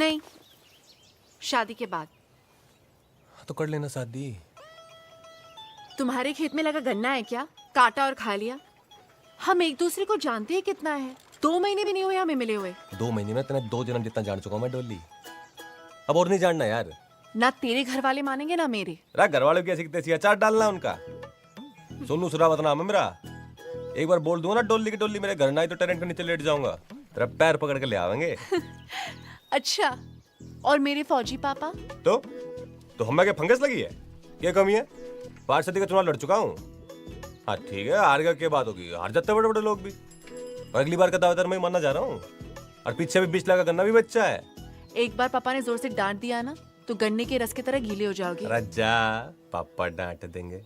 नहीं, शादी के बाद। तो कर लेना शादी। तुम्हारे खेत में लगा गन्ना है क्या? काटा और खा लिया। हम एक दूसरे को जानते हैं कितना है। 2 महीने भी नहीं हुए हमें मिले हुए। 2 महीने में तेने 2 जन्म जितना जान चुका हूं मैं डोली। अब और नहीं जानना यार। ना तेरे घर वाले मानेंगे ना मेरे। घर वालों की ऐसी तैसी अचार डालना उनका। सोनू सुरावत नाम है मेरा। एक बार बोल दूंगा ना डोली की डोली मेरे घर ना आई तो टेरेंट के नीचे लेट जाऊंगा। तेरा पैर पकड़ के ले आवेंगे। अच्छा, और मेरे फौजी पापा? तो हमें क्या फंगस लगी है? क्या कमी है? 5 सदी का चुनाव लड़ चुका हूँ। हाँ ठीक है, हार गया क्या बात होगी? हार जाते बड़े बड़े लोग भी। और अगली बार का दावेदार मैं मानना जा रहा हूँ। और पीछे भी 20 लाख का गन्ना भी बच्चा है। एक बार पापा ने जोर से डांट दिया ना तो गन्ने के रस की तरह गीले हो जाओगे। रज्जा, पापा डांट देंगे।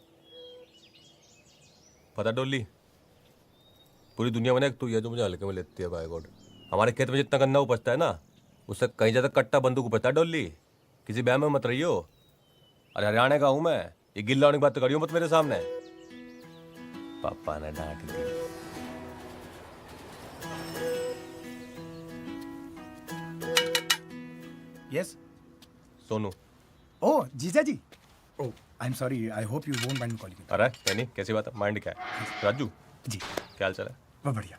पता डोली, पूरी दुनिया में ना एक तू है जो मुझे हल्के में लेती है। बाय गॉड, हमारे खेत में जितना गन्ना उपजता है ना उससे कहीं ज्यादा कट्टा बंदूक उपजता है डोली। किसी बहम में मत रहियो। अरे हरियाणा का हूं मैं, ये गिल्ला होने की बात तो करियो मत मेरे सामने। पापा ने डांट दी। यस सोनू। ओह जीजा जी। Oh I am sorry, I hope you won't mind calling. अरे नहीं, कैसी बात है? माइंड क्या है? राजू जी क्या हाल चाल है? बहुत बढ़िया।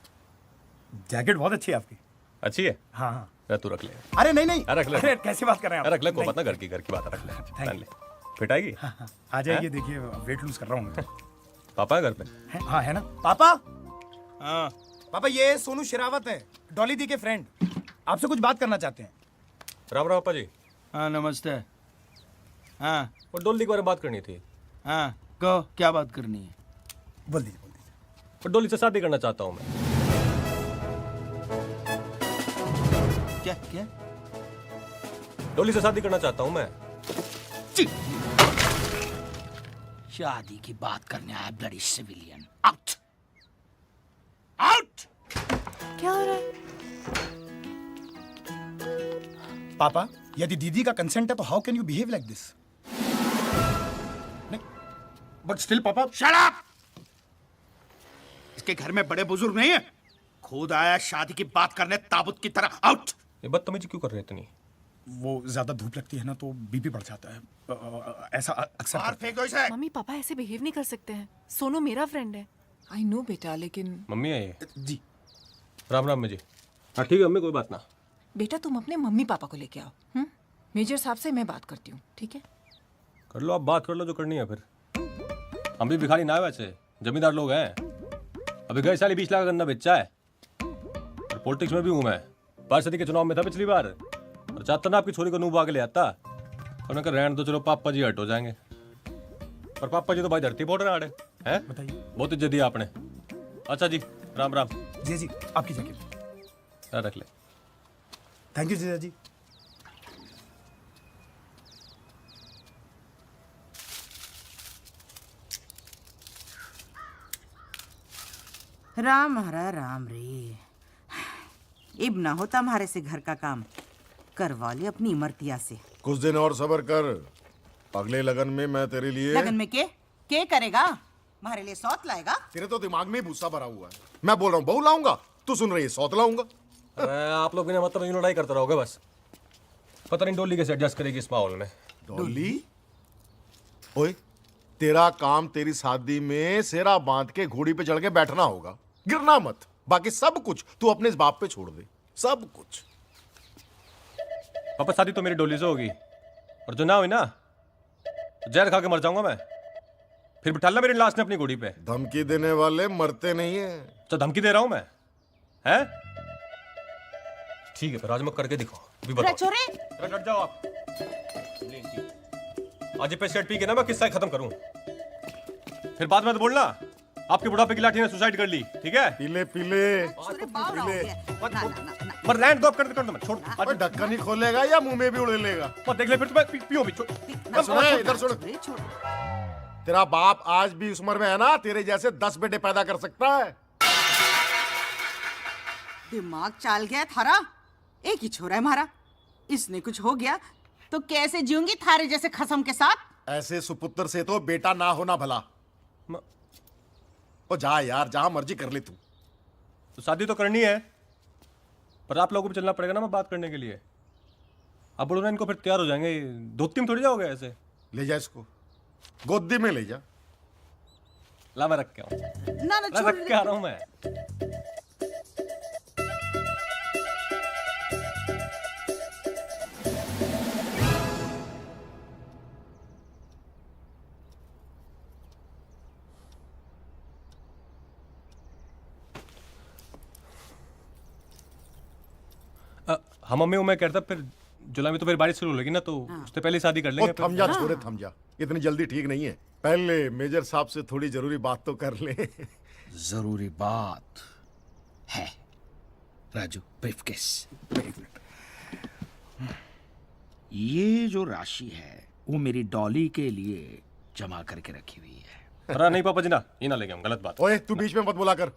जैकेट बहुत अच्छी है आपकी। अच्छी है? हाँ हाँ। अरे तू रख ले। अरे नहीं नहीं, रख ले। अरे कैसे बात कर रहे हैं आप? रख ले, कोई नहीं। बात ना, घर की बात है, रख ले। Thank पहन ले, फिट आएगी। हाँ, हाँ, आ जाइए। देखिए वेट लूज कर रहा हूँ मैं। पापा है घर पे? हाँ है ना पापा। हाँ पापा, ये सोनू शेरावत है, डॉली दी के फ्रेंड। आपसे कुछ बात करना चाहते हैं। राम राम पापा जी। हाँ नमस्ते। हाँ और डोली के बारे में बात करनी थी। हाँ कहो, क्या बात करनी है? बोल दीजिए बोल दीजिए। और डोली से शादी करना चाहता हूँ मैं। क्या क्या? डोली से शादी करना चाहता हूँ मैं। शादी की बात करने आया ब्लडी सिविलियन। Out out. क्या हो रहा है? पापा, यदि दीदी का कंसेंट है तो how can you behave like this? नहीं, बट स्टिल पापा। Shut up! इसके घर में बड़े बुजुर्ग नहीं है? खुद आया शादी की बात करने ताबूत की तरह। आउट! ये बदतमीजी क्यों कर रहे हैं इतनी? वो ज्यादा धूप लगती है ना तो बीपी बढ़ जाता है। ऐसा अक्सर बाहर करते हैं। फेंक दो इसे। मम्मी पापा ऐसे बिहेव नहीं कर सकते हैं। सोनू मेरा फ्रेंड है। आई नो बेटा, लेकिन मम्मी है ये? जी राम राम में जी। हाँ ठीक है मम्मी, कोई बात ना। बेटा तुम अपने मम्मी पापा को लेके आओ। मेजर साहब से मैं बात करती हूँ, ठीक है? कर लो, आप बात कर लो जो करनी है। फिर हम भी भिखारी ना है, वैसे जमींदार लोग हैं। अभी गए साल 20 लाख का गन्ना बेचा है। और पॉलिटिक्स में भी हूँ मैं। 5 सदी के चुनाव में था पिछली बार। और चाहता ना आपकी छोरी को नूब आगे ले आता। और मैं कहा रहने दो, चलो पापा जी हट हो जाएंगे। पर पापा जी तो भाई धरती फोड़ रहे हैं। बताइए। बहुत इज्जत दी आपने। अच्छा जी, राम राम। जी जी, आपकी जैकेट रख ले। थैंक यू जीजा जी। राम हरा राम रे। इब ना होता हमारे से घर का काम, करवा ले अपनी इमरतिया से। कुछ दिन और सब्र कर, अगले लगन में मैं तेरे लिए। लगन में के करेगा? हमारे लिए सौत लाएगा? तेरे तो दिमाग में ही भूसा भरा हुआ है। मैं बोल रहा हूँ बहू लाऊंगा, तू सुन रही है सौत लाऊंगा। अरे आप लोग बिना मतलब लड़ाई करते रहोगे बस। पता नहीं डोली कैसे एडजस्ट करेगी इस माहौल में। डोली ओए, तेरा काम तेरी शादी में सेरा बांध के घोड़ी पे चढ़ के बैठना होगा, गिरना मत। बाकी सब कुछ तू अपने इस बाप पे छोड़ दे, सब कुछ। पापा शादी तो मेरी डोली से होगी, और जो ना हुई ना तो जहर खा के मर जाऊंगा मैं। फिर बिठालना मेरी लाश ने अपनी घोड़ी पे। धमकी देने वाले मरते नहीं है। तो धमकी दे रहा हूं मैं, हैं? ठीक है, फिर आज मैं करके दिखाओ। अभी बताओ। छोरे अरे डट जाओ आप। आज ये पेशेंट पी के ना मैं किस्सा खत्म करूं। फिर बाद में तो बोलना आपके बुढ़ापे की लाठी ने सुसाइड कर ली, ठीक है? पीले पीले पर लैंड ड्रॉप कर दो, मत छोड़। अबे ढक्कन ही खोलेगा या मुंह में भी उड़े लेगा? मत देख ले, फिर तुम्हें पियो भी। सुन, इधर सुन। तेरा बाप आज भी उस उम्र में है ना, तेरे जैसे 10 बेटे पैदा कर सकता है। दिमाग चाल गया थारा। एक ही छोरा है हमारा, इसने कुछ हो गया तो कैसे जीऊंगी थारे जैसे खसम के साथ? ऐसे सुपुत्र से तो बेटा ना होना भला। ओ जा यार, जहां मर्जी कर ले तू। तो शादी तो करनी है, पर आप लोगों को भी चलना पड़ेगा ना मैं बात करने के लिए। आप बोलो ना इनको फिर तैयार हो जाएंगे, धोती में थोड़ी जाओगे ऐसे। ले जा इसको, गोदी में ले जा। ला मैं रख के आऊँ, ना ना छोड़ रख के आ रहा हूँ मैं। हाँ मम्मी, वो मैं कहता फिर जुलाई में तो फिर बारिश शुरू होगी ना, तो उससे पहले शादी कर ओ लेंगे। थम जा छोरे, थम जा, इतनी जल्दी ठीक नहीं है। पहले मेजर साहब से थोड़ी जरूरी बात तो कर ले। जरूरी बात है राजू, ब्रीफकेस। ये जो राशि है वो मेरी डॉली के लिए जमा करके रखी हुई है। अरे नहीं पापा जी ना, ये ना लेंगे हम, गलत बात। ओए तू बीच में मत बोला कर।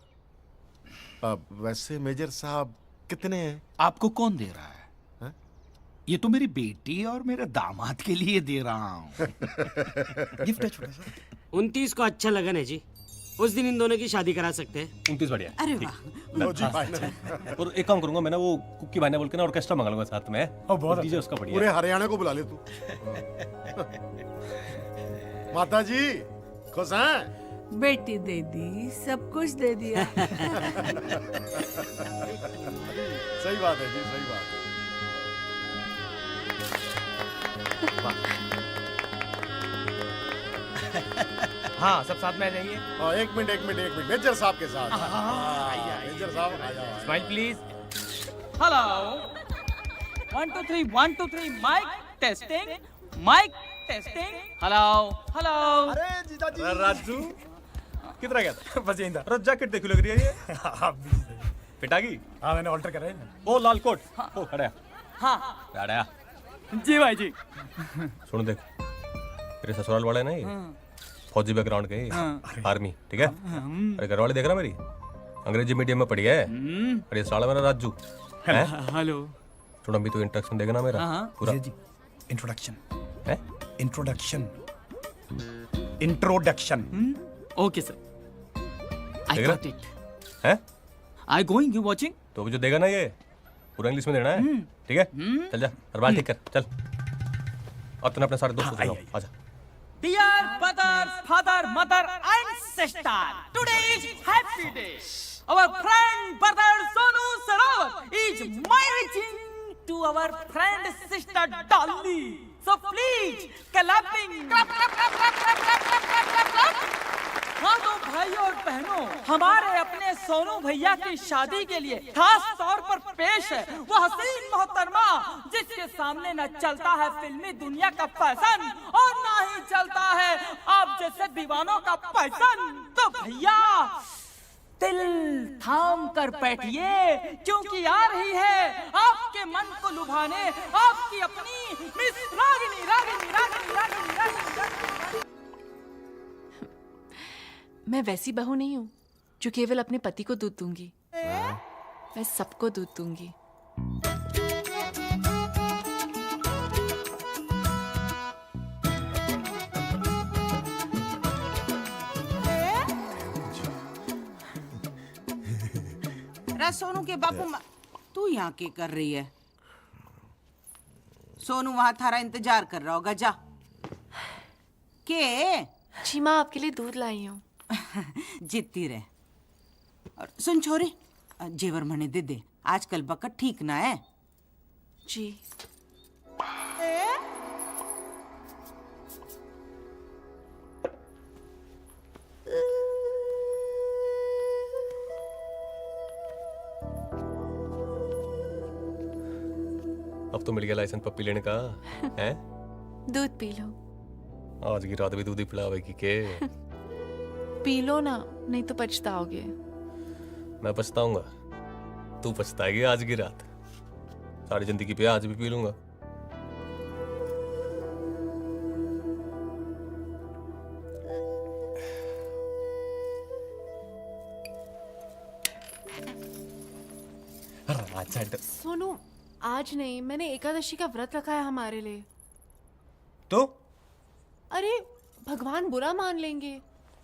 वैसे मेजर साहब कितने हैं? आपको कौन दे रहा है? ये तो मेरी बेटी और मेरे दामाद के लिए दे रहा हूँ। गिफ्ट है छोटा सा। 29 को अच्छा लगा ना जी, उस दिन इन दोनों की शादी करा सकते हैं। 29 बढ़िया। अरे वाह, लो जी फाइनल। और एक काम करूंगा मैं ना, वो कुक्की भाई ने बोल के ना ऑर्केस्ट्रा मंगा लूंगा साथ में। बहुत डीजे उसका पूरे बढ़िया। हरियाणा को बुला ले तू। माता जी खुश हैं? बेटी दे दी, सब कुछ दे दिया। सही बात है जी, सही बात है। हाँ सब साथ में आ जाइए। एक मिनट मेजर साहब के साथ। मेजर साहब आ जाओ। Smile please. Hello 1 2 3 1 2 3 mic testing hello hello. अरे जीजा जी। राजू कितना गया था? बस यहीं था। अरे जैकेट देखो लग रही है ये। हाँ पिटागी। हाँ मैंने ऑल्टर करा है ना। ओ लाल कोट। ओ खड़ा। हाँ खड़ा। जी भाई जी। सुनो देख, मेरे ससुराल वाले ना ये फौजी बैकग्राउंड के, आर्मी, ठीक है। अरे घर वाले देख रहा मेरी अंग्रेजी मीडियम में पढ़ी है। अरे साला मेरा राजू है। हेलो। थोड़ा भी तो इंट्रोडक्शन देगा ना मेरा पूरा। जी इंट्रोडक्शन है। इंट्रोडक्शन। ओके सर, आई देख रहा? Got it. है आई गोइंग, यू वाचिंग? तो भी जो देगा ना ये पूरा इंग्लिश में देना है, ठीक है। चल जा और बाल ठीक कर चल। और तूने अपने सारे दोस्तों से जाओ, आजा। Dear brothers, father, mother and sister, today is happy day. Our friend brother Sonu Sarawat is marrying to our friend sister Dolly. So please, clapping. Clap, clap, clap, clap, clap, clap, clap, clap, clap, clap. हाँ तो भाइयों और बहनों, हमारे अपने सोनू भैया की शादी के लिए खास तौर पर पेश है वो हसीन मोहतरमा जिसके सामने न चलता है फिल्मी दुनिया का फैशन और ना ही चलता है आप जैसे दीवानों का पैसन। तो भैया दिल थाम कर बैठिए क्योंकि आ रही है आपके मन को लुभाने आपकी अपनी मिस रागिनी रागिनी रागिनी रागिनी रागिनी। मैं वैसी बहू नहीं हूँ जो केवल अपने पति को दूध दूंगी, मैं सबको दूध दूंगी। सोनू के बापू तू यहाँ के कर रही है? सोनू वहां थारा इंतजार कर रहा होगा, जा के। जी माँ आपके लिए दूध लाई हूँ। जीतती रहे। और सुन छोरी, जेवर मने दे दे, आजकल बकट ठीक ना है जी। अब तो मिल गया लाइसेंस पप्पी लेने का है। दूध पी लो। आज की रात भी दूध ही पिलावेगी के। पी लो ना, नहीं तो पछताओगे। मैं पछताऊंगा, तू पछताएगी आज की रात। सारी जिंदगी पे आज भी पी लूंगा। सोनू आज नहीं, मैंने एकादशी का व्रत रखा है हमारे लिए। तो अरे भगवान बुरा मान लेंगे।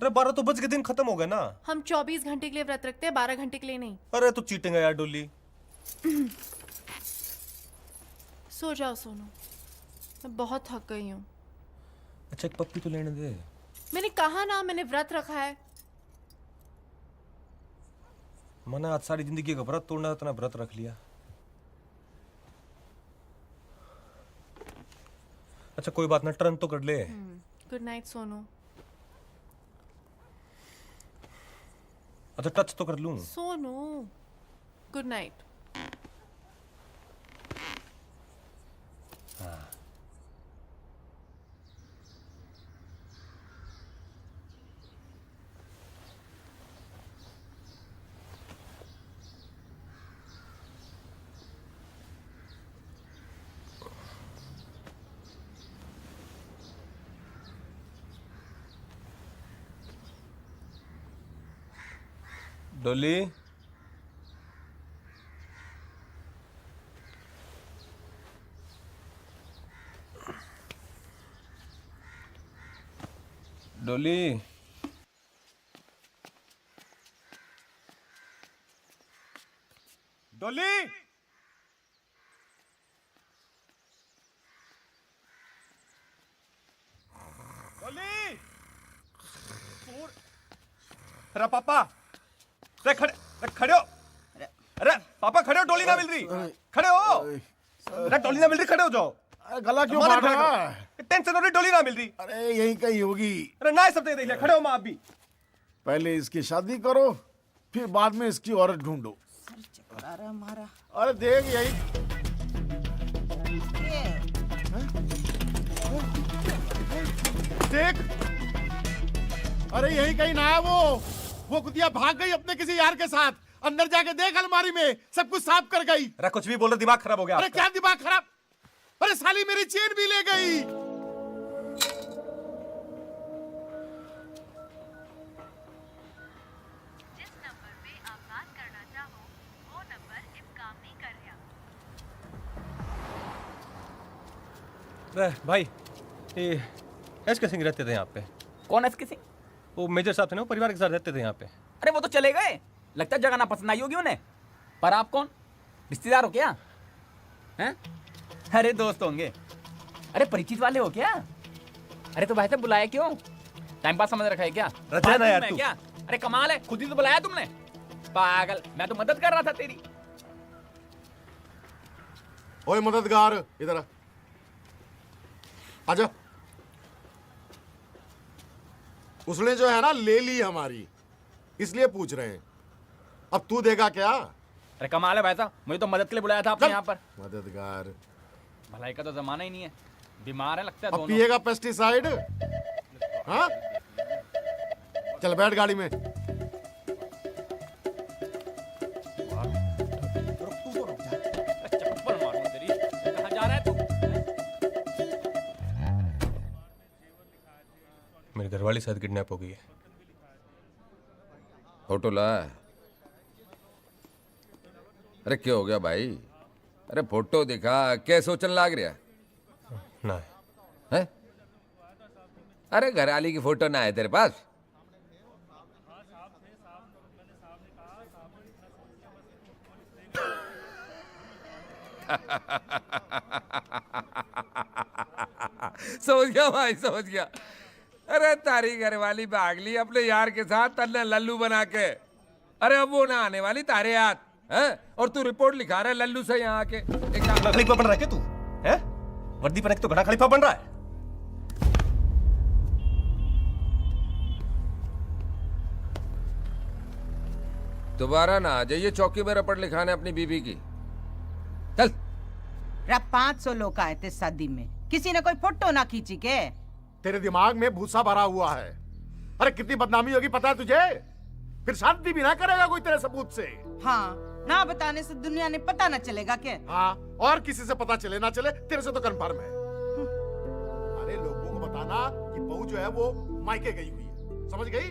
अरे 12 तो बज के दिन खत्म हो गया ना। हम 24 घंटे के लिए व्रत रखते हैं, 12 घंटे के लिए नहीं। अरे तू चीटिंग है यार डोली। सो जाओ सोनू, मैं बहुत थक गई हूँ। अच्छा एक पप्पी तो लेने दे। मैंने कहा ना, मैंने व्रत रखा है। मैंने आज सारी जिंदगी का व्रत तोड़ना, इतना व्रत रख लिया। अच्छा कोई बात ना, टर्न तो कर ले। Good night Sonu. अच्छा टच तो कर लूं। Sonu, good night. डोली, डोली, डोली, डोली। अरे पापा, अरे खड़े हो। अरे पापा खड़े हो, डोली ना मिल रही। खड़े हो। अरे डोली ना मिल रही, खड़े हो जाओ। गला क्यों काट रहा है? टेंशन हो रही, डोली ना मिल रही। अरे यही कहीं होगी। अरे ना सब देख लिया, खड़े हो माँ आप भी। पहले इसकी शादी करो, फिर बाद में इसकी औरत ढूंढो। अरे हमारा अरे देख यही। देख, अरे यही कहीं ना है वो कुतिया भाग गई अपने किसी यार के साथ। अंदर जाके देख, अलमारी में सब कुछ साफ कर गई। अरे कुछ भी बोल रहे, दिमाग खराब हो गया अरे आपका। क्या दिमाग खराब? अरे साली मेरी चेन भी ले गई। जिस नंबर पे आप बात करना चाहो वो नंबर इस काम नहीं कर रहा। अरे भाई, ये एस.के. सिंह रहते थे यहाँ पे। कौन है इसके सिंह? वो मेजर साहब थे ना, वो परिवार के साथ रहते थे यहाँ पे। अरे वो तो चले गए, लगता है जगह ना पसंद आई होगी उन्हें। पर आप कौन, रिश्तेदार हो क्या? हैं? अरे दोस्त होंगे। अरे परिचित वाले हो क्या? अरे तो भाई साहब बुलाया क्यों? टाइम पास समझ रखा है क्या? रचा ना यार मैं तू। क्या? अरे कमाल है, खुद ही तो बुलाया तुमने। पागल, मैं तो मदद कर रहा था तेरी। ओए मददगार, इधर आ। आजा। उसने जो है ना ले ली हमारी, इसलिए पूछ रहे हैं। अब तू देगा क्या? अरे कमाल है भाई साहब, मुझे तो मदद के लिए बुलाया था आपने चल। यहाँ पर। मददगार भलाई का तो जमाना ही नहीं है, बीमार है लगता है अब दोनों। पिएगा पेस्टिसाइड? हाँ, चल बैठ गाड़ी में। चप्पल मारूं तेरी। कहाँ जा रहा है तू? मेरी घरवाली शायद किडनैप हो गई है। फोटो ला। अरे क्या हो गया भाई? अरे फोटो दिखा, क्या सोचने लाग रहा ना है? अरे घरवाली की फोटो ना है तेरे पास? समझ गया भाई, समझ गया। अरे तारी घरवाली भाग ली अपने यार के साथ, तन्ने लल्लू बना के। अरे अब वो ना आने वाली तारे याद है, और तू रिपोर्ट लिखा रहा है लल्लू से यहाँ आके। घड़ा खलीफा बन रहा है क्या तू? हैं? वर्दी पहन के तो घड़ा खलीफा बन रहा है। दोबारा ना आ जाइए चौकी में रपट लिखाने अपनी बीबी की। चल। 500 लोग आए थे शादी में, किसी ने कोई फोटो ना खींची के? तेरे दिमाग में भूसा भरा हुआ है। अरे कितनी बदनामी होगी पता है तुझे? फिर शादी भी ना करेगा कोई तेरे सबूत से। हाँ, ना बताने से दुनिया ने पता ना चलेगा क्या? हाँ, और किसी से पता चले ना चले, तेरे से तो कंफर्म है। अरे लोगों को बताना कि बहू जो है वो मायके गई हुई है, समझ गई?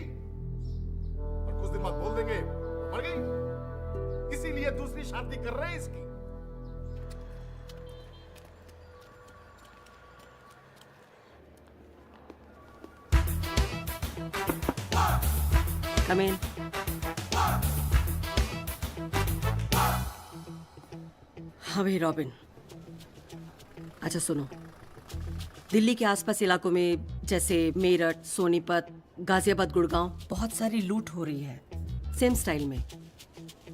और कुछ दिन बाद बोल देंगे मर गई, इसीलिए दूसरी शादी कर रहे हैं इसकी। Come in. हाँ भाई रॉबिन, अच्छा सुनो, दिल्ली के आसपास इलाकों में जैसे मेरठ, सोनीपत, गाजियाबाद, गुड़गांव बहुत सारी लूट हो रही है सेम स्टाइल में।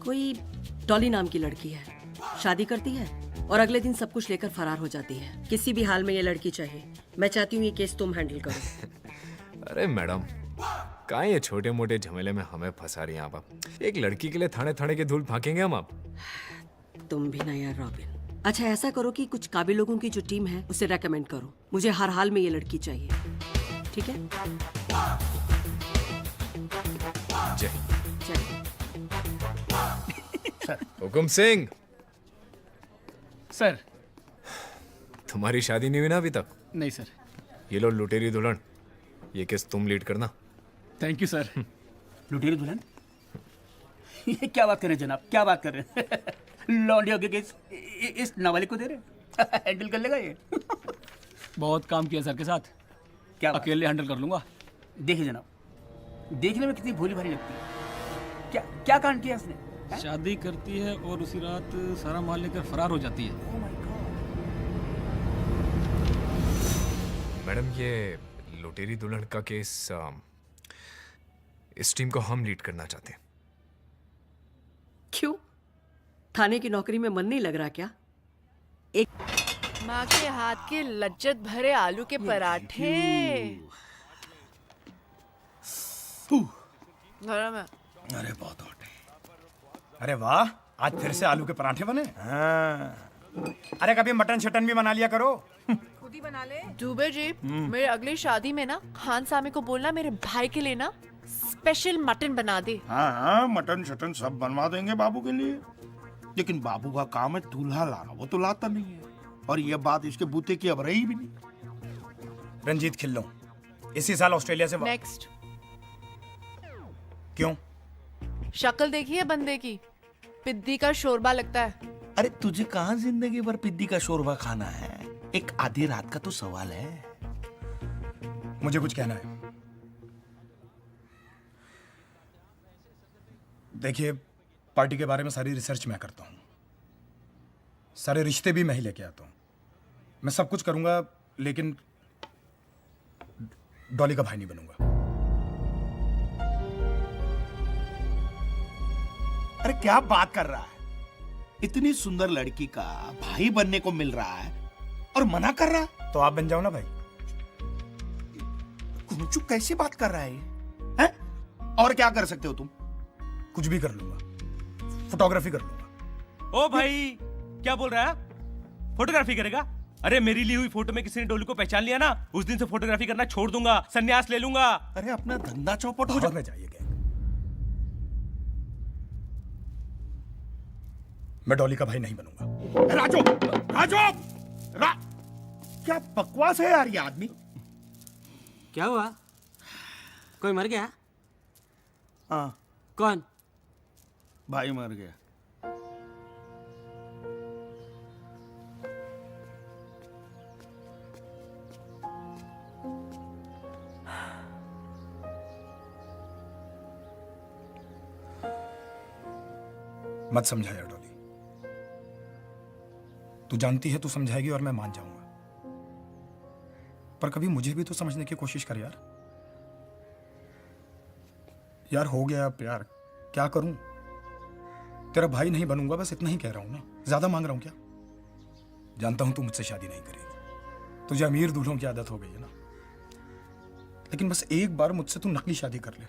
कोई डॉली नाम की लड़की है, शादी करती है और अगले दिन सब कुछ लेकर फरार हो जाती है। किसी भी हाल में ये लड़की चाहिए। मैं चाहती हूँ ये केस तुम हैंडल करो। अरे मैडम, कहाँ ये छोटे मोटे झमेले में हमें फंसा रही हैं आप? एक लड़की के लिए थाने थाने की धूल फाकेंगे हम आप? तुम भी ना यार रॉबिन। अच्छा ऐसा करो कि कुछ काबिल लोगों की जो टीम है उसे रेकमेंड करो। मुझे हर हाल में ये लड़की चाहिए, ठीक है? जय चलिए। हुकुम सिंह, सर। तुम्हारी शादी नहीं हुई ना अभी तक? नहीं सर। ये लो लुटेरी दुल्हन, ये केस तुम लीड करना। Thank you sir. लुटेरी दुल्हन? ये क्या बात कर रहे हैं जनाब, क्या बात कर रहे हैं? लौंडियों के केस इस नाबालिग को दे रहे हैं? हैंडल कर लेगा ये? बहुत काम किया सर के साथ, क्या अकेले हैंडल कर लूंगा। देखिए जनाब, देखने में कितनी भोली भाली लगती है। क्या क्या कांड किया इसने? शादी करती है और उसी रात सारा माल लेकर फरार हो जाती है। मैडम, ये लुटेरी दुल्हन का केस इस टीम को हम लीड करना चाहते हैं। क्यों? थाने की नौकरी में मन नहीं लग रहा क्या? एक माँ के हाथ के लज्जत भरे आलू के पराठे गरम है। अरे बहुत हॉट है। अरे वाह, आज फिर से आलू के पराठे बने। हाँ। अरे कभी मटन शटन भी बना लिया करो। खुद ही बना ले। दुबे जी, मेरे अगली शादी में ना खान सामे को बोलना मेरे भाई के लिए ना स्पेशल मटन बना दे। हाँ हाँ, मटन शटन सब बनवा देंगे बाबू के लिए। लेकिन बाबू का काम है दूल्हा लाना, वो तो लाता नहीं है। और ये बात इसके बूते की अब रही भी नहीं। रंजीत खिल्लो इसी साल ऑस्ट्रेलिया से नेक्स्ट। क्यों? शक्ल देखी है बंदे की, पिद्दी का शोरबा लगता है। अरे तुझे कहाँ जिंदगी भर पिद्दी का शोरबा खाना है? एक आधी रात का तो सवाल है। मुझे कुछ कहना है। देखिए, पार्टी के बारे में सारी रिसर्च मैं करता हूँ, सारे रिश्ते भी मैं ही लेके आता हूँ। मैं सब कुछ करूंगा, लेकिन डॉली का भाई नहीं बनूंगा। अरे क्या बात कर रहा है? इतनी सुंदर लड़की का भाई बनने को मिल रहा है और मना कर रहा है? तो आप बन जाओ ना भाई। कुंचू कैसी बात कर रहा है ये? हैं? और क्या कर सकते हो तुम? कुछ भी कर लूंगा, फोटोग्राफी कर लूंगा। ओ भाई, क्या बोल रहा है? फोटोग्राफी करेगा? अरे मेरी ली हुई फोटो में किसी ने डोली को पहचान लिया ना, उस दिन से फोटोग्राफी करना छोड़ दूंगा, संन्यास ले लूंगा। अरे अपना धंधा चौपट हो जाइए। मैं डॉली का भाई नहीं बनूंगा। राजू, राजू, क्या बकवास है यार ये आदमी। क्या हुआ? कोई मर गया? हाँ। कौन? भाई मर गया। मत समझा यार डॉली, तू जानती है तू समझाएगी और मैं मान जाऊंगा, पर कभी मुझे भी तो समझने की कोशिश कर यार। यार हो गया प्यार, क्या करूं? तेरा भाई नहीं बनूंगा, बस इतना ही कह रहा हूं ना। ज्यादा मांग रहा हूं क्या? जानता हूं तू मुझसे शादी नहीं करेगी, तुझे अमीर दूल्हों की आदत हो गई है ना। लेकिन बस एक बार मुझसे तू नकली शादी कर ले,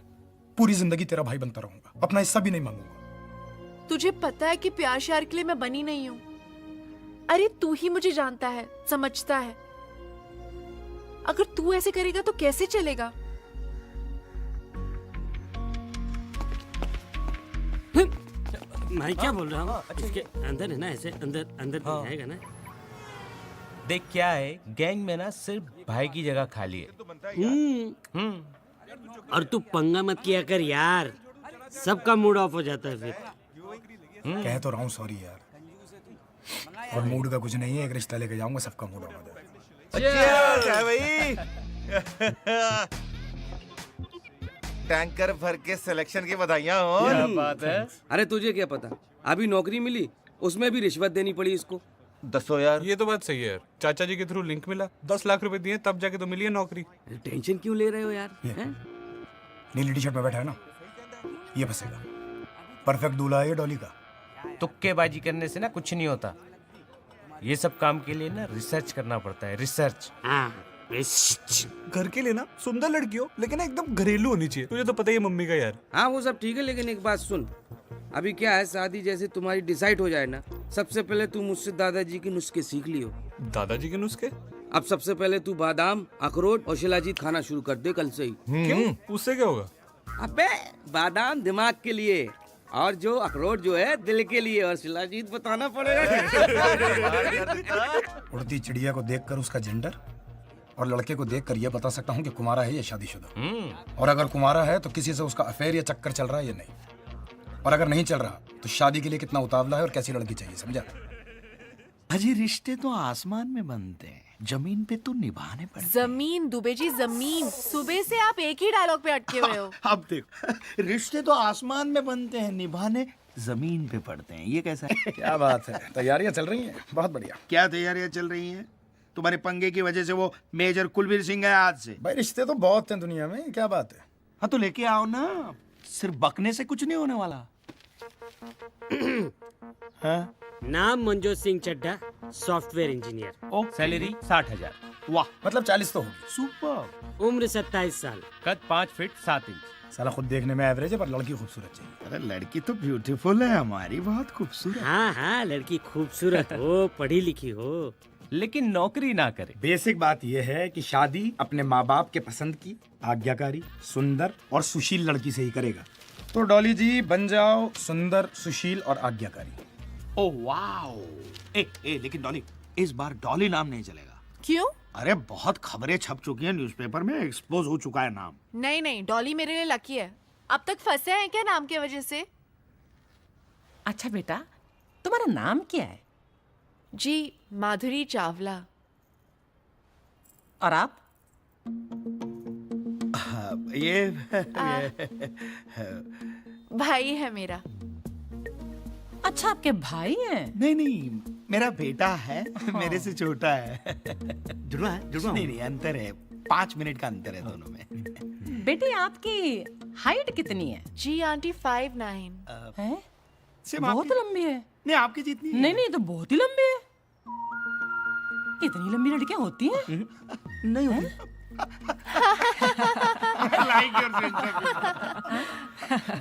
पूरी जिंदगी तेरा भाई बनता रहूंगा, अपना हिस्सा भी नहीं मांगूंगा। तुझे पता है कि प्यार श्यार के लिए मैं बनी नहीं हूं। अरे तू ही मुझे जानता है, समझता है। अगर तू ऐसे करेगा तो कैसे चलेगा? मैं क्या बोल रहा हूँ? इसके अंदर है ना, ऐसे अंदर अंदर जाएगा ना। देख क्या है, गैंग में ना सिर्फ भाई की जगह खाली है। और तू पंगा मत किया कर यार, सबका मूड ऑफ हो जाता है फिर। कह तो रहा हूँ सॉरी यार, और मूड का कुछ नहीं है, एक रिश्ता लेके जाऊंगा, सबका मूड ऑफ हो जाएगा। भाई टैंकर भर के सिलेक्शन की बधाइयां हो। क्या बात है? अरे तुझे क्या पता, अभी नौकरी मिली, उसमें भी रिश्वत देनी पड़ी इसको। 10 यार। ये तो बात सही है यार, चाचा जी के थ्रू लिंक मिला, 10 लाख रुपए दिए तब जाके तो मिली है नौकरी। टेंशन क्यों ले रहे हो यार? नीली टी शर्ट में बैठा है ना, ये फंसेगा। परफेक्ट दूल्हा है ये डॉली का। तुक्केबाजी करने से ना कुछ नहीं होता, ये सब काम के लिए ना रिसर्च करना पड़ता है, रिसर्च। घर के लिए ना सुंदर लड़की हो, लेकिन ना एकदम घरेलू होनी चाहिए। तुझे तो पता ही है मम्मी का यार। हाँ वो सब ठीक है, लेकिन एक बात सुन, अभी क्या है, शादी जैसे तुम्हारी डिसाइड हो जाए ना, सबसे पहले तू मुझसे दादाजी के नुस्खे सीख लियो। दादाजी के नुस्खे? अब सबसे पहले तू बादाम, अखरोट और शिलाजीत खाना शुरू कर दे कल से ही। क्यों? उससे क्या होगा? अबे बादाम दिमाग के लिए, और जो अखरोट जो है दिल के लिए, और शिलाजीत बताना पड़ेगा। उड़ती चिड़िया को देखकर उसका जेंडर और लड़के को देखकर यह बता सकता हूँ कि कुमारा है या शादीशुदा। और अगर कुमारा है तो किसी से उसका अफेयर या चक्कर चल रहा है या नहीं, और अगर नहीं चल रहा तो शादी के लिए कितना उतावला है और कैसी लड़की चाहिए, समझा? अजी रिश्ते तो आसमान में बनते हैं, जमीन पे तो निभाने पड़ते। जमीन दुबे जी, जमीन। सुबह से आप एक ही डायलॉग पे अटके हुए हो। अब देखो, रिश्ते तो आसमान में बनते हैं, निभाने जमीन पे पड़ते हैं। ये कैसा है? क्या बात है, तैयारियां चल रही हैं, बहुत बढ़िया। क्या तैयारियां चल रही हैं? तुम्हारे पंगे की वजह से वो मेजर कुलवीर सिंह है आज से। भाई रिश्ते तो बहुत हैं दुनिया में, क्या बात है? हाँ तो लेके आओ ना, सिर्फ बकने से कुछ नहीं होने वाला। हाँ? नाम Manjot Singh Chadha, software engineer. Salary 60,000। वाह, मतलब 40 तो होगी। सुपर। उम्र 27 साल। कद 5 फीट 7 इंच। साला खुद देखने में एवरेज है, पर लड़की खूबसूरत चाहिए। अरे लड़की तो ब्यूटीफुल है हमारी, बहुत खूबसूरत। हाँ हाँ, लड़की खूबसूरत हो, पढ़ी लिखी हो, लेकिन नौकरी ना करे। बेसिक बात यह है कि शादी अपने माँ बाप के पसंद की, आज्ञाकारी, सुंदर और सुशील लड़की से ही करेगा। तो डॉली जी बन जाओ सुंदर, सुशील और आज्ञाकारी। Oh wow. लेकिन डॉली, इस बार डॉली नाम नहीं चलेगा। क्यों? अरे बहुत खबरें छप चुकी हैं न्यूज़पेपर में, एक्सपोज हो चुका है नाम। नहीं नहीं, डॉली मेरे लिए लकी है। अब तक फंसे हैं क्या नाम की वजह से? अच्छा बेटा, तुम्हारा नाम क्या है? जी माधुरी चावला। और आप? ये भाई है मेरा। अच्छा, आपके भाई हैं? नहीं, मेरा बेटा है, मेरे से छोटा है। जुड़वा है? नहीं, अंतर है, 5 मिनट का अंतर है दोनों में। बेटी आपकी हाइट कितनी है? जी आंटी 5'9". हैं? सिर्फ बहुत लंबी है। नहीं, आपकी जितनी है। नहीं, तो बहुत ही लंबी है। इतनी लंबी लड़कियां होती हैं? नहीं होती।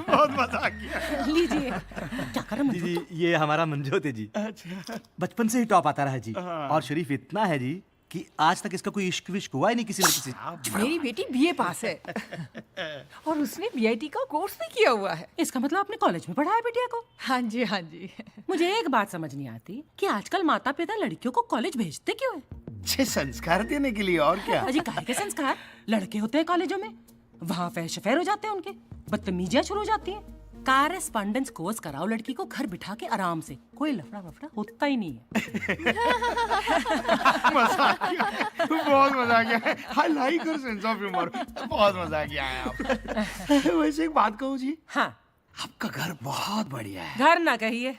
बहुत मजा किया। लीजिए। क्या कर रहे जी, ये हमारा मंजोत है जी। अच्छा। बचपन से ही टॉप आता रहा है जी। हाँ। और शरीफ इतना है जी कि आज तक इसका कोई इश्क विश्क हुआ ही नहीं किसी लड़की से। मेरी बेटी बीए पास है और उसने बीआईटी का कोर्स भी किया हुआ है। इसका मतलब आपने कॉलेज में पढ़ाया बिटिया को? हाँ जी, हाँ जी। मुझे एक बात समझ नहीं आती कि आजकल माता पिता लड़कियों को कॉलेज भेजते क्यों है? अच्छे संस्कार देने के लिए, और क्या। अजी काहे के संस्कार? लड़के होते हैं कॉलेजों में, वहाँ फैश फैर हो जाते हैं, उनके बदतमीजियां शुरू हो जाती हैं। कॉरेस्पॉन्डेंस कोर्स कराओ लड़की को घर बिठा के आराम से, कोई लफड़ा वफड़ा होता ही नहीं है। मजा आ गया, बहुत मजा आ गया। I like your sense of humour, बहुत मजा आ गया है आप। वैसे एक बात कहूँ जी। हाँ। आपका घर बहुत बढ़िया है। घर ना कहिए,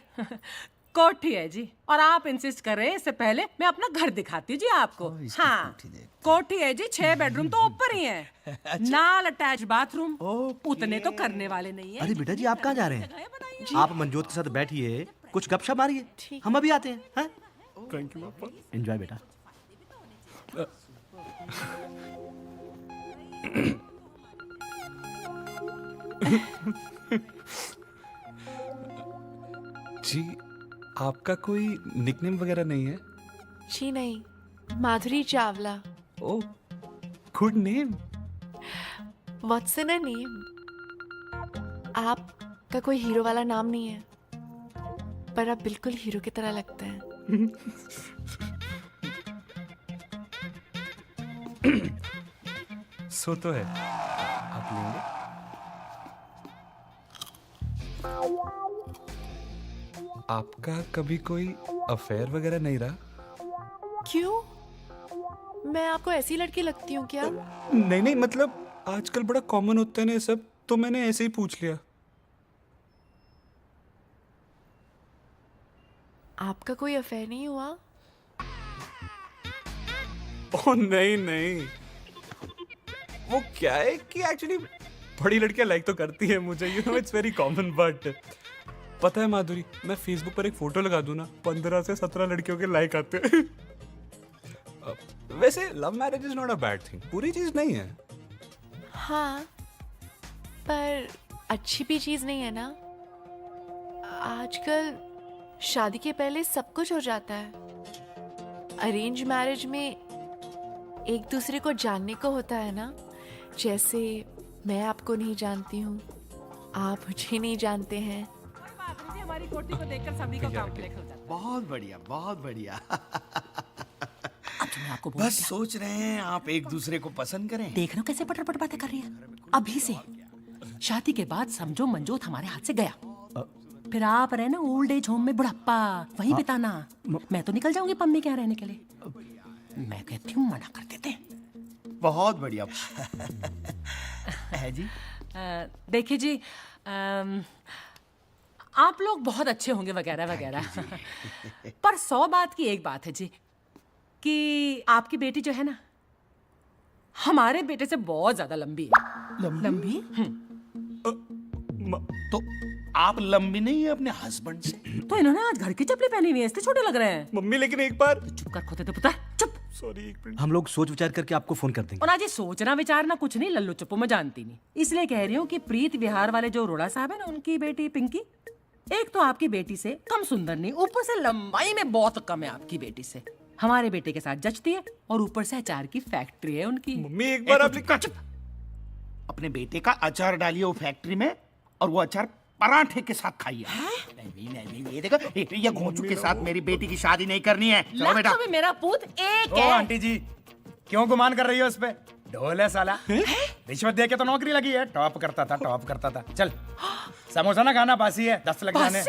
कोठी है जी। और आप इंसिस्ट कर रहे हैं, इससे पहले मैं अपना घर दिखाती हूँ जी आपको। हाँ, कोठी है जी, 6 बेडरूम तो ऊपर ही है। अच्छा। नाल अटैच बाथरूम, उतने तो करने वाले नहीं है। अरे बेटा जी, आप कहाँ जा रहे हैं? आप मंजोत के साथ बैठिए, कुछ गपशप मारिए, हम अभी आते हैं। थैंक यू पापा। एंजॉय बेटा। जी, आपका कोई निकनेम वगैरह नहीं है? जी नहीं, Madhuri Chawla. Oh, good name. What's in a name? आपका कोई हीरो वाला नाम नहीं है, पर आप बिल्कुल हीरो की तरह लगते हैं। सो तो है। आप लेंगे? आपका कभी कोई अफेयर वगैरह नहीं रहा? क्यों? मैं आपको ऐसी लड़की लगती हूँ क्या? नहीं, मतलब आजकल बड़ा कॉमन होता है ना ये सब, तो मैंने ऐसे ही पूछ लिया। आपका कोई अफेयर नहीं हुआ? ओह नहीं नहीं, वो क्या है कि एक्चुअली बड़ी लड़कियां लाइक तो करती है मुझे, you know it's very common. But पता है माधुरी, मैं फेसबुक पर एक फोटो लगा दूं ना, 15 से 17 लड़कियों के लाइक आते हैं। वैसे love marriage is not a bad thing, पूरी चीज नहीं है। हाँ, पर अच्छी भी चीज नहीं है ना। आजकल शादी के पहले सब कुछ हो जाता है। अरेंज मैरिज में एक दूसरे को जानने को होता है ना। जैसे मैं आपको नहीं जानती हूँ, आप मुझे नहीं जानते हैं। हमारी कोठी को देखकर सभी का काम क्लिक हो जाता है। बहुत बढ़िया, बहुत बढ़िया। आपको बस सोच रहे हैं आप एक दूसरे को पसंद करें। देख रहे हो कैसे पटर पटर बातें कर रही है। अभी से शादी के बाद समझो मंजोत हमारे हाथ से गया, फिर आप रहे ना ओल्ड एज होम में बुढ़ापा वहीं बिताना। मैं तो निकल जाऊंगी पम्मी के यहाँ रहने के लिए। मैं कहती हूँ मना कर देते। बहुत बढ़िया है जी। देखिए जी, आप लोग बहुत अच्छे होंगे वगैरह वगैरह, पर 100 बात की एक बात है जी कि आपकी बेटी जो है ना हमारे बेटे से बहुत ज्यादा लंबी है। लंबी? तो आप लंबी नहीं है अपने हस्बैंड से? तो इन्होंने आज घर की चप्पलें पहनी हुई है, इसलिए छोटे लग रहे हैं। मम्मी लेकिन एक बार चुप कर खोते तो पुत्र, चुप। सॉरी, एक मिनट। हम लोग सोच विचार करके आपको फोन कर देंगे। और आज ये सोचना विचारना कुछ नहीं, लल्लू चप्पू मैं जानती नहीं, इसलिए कह रही हूँ कि प्रीत विहार वाले जो अरोड़ा साहब है ना, उनकी बेटी पिंकी, एक तो आपकी बेटी से कम सुंदर नहीं, ऊपर से लंबाई में बहुत कम है आपकी बेटी से। हमारे बेटे के साथ जचती है और ऊपर से अचार की फैक्ट्री है उनकी। मम्मी एक बार अपने बेटे का अचार डालिए वो फैक्ट्री में, और वो अचार पराठे के साथ खाइए। नहीं, ये देखो, ये घोंचू के साथ मेरी बेटी की शादी नहीं करनी है। चलो बेटा। भी मेरा पूत एक ओ है। आंटी जी, क्यों गुमान कर रही हो उस पे? ढोल है साला, रिश्वत दे के तो नौकरी लगी है। टॉप करता था। चल समोसा ना खाना, बासी है, 10 लग जाने।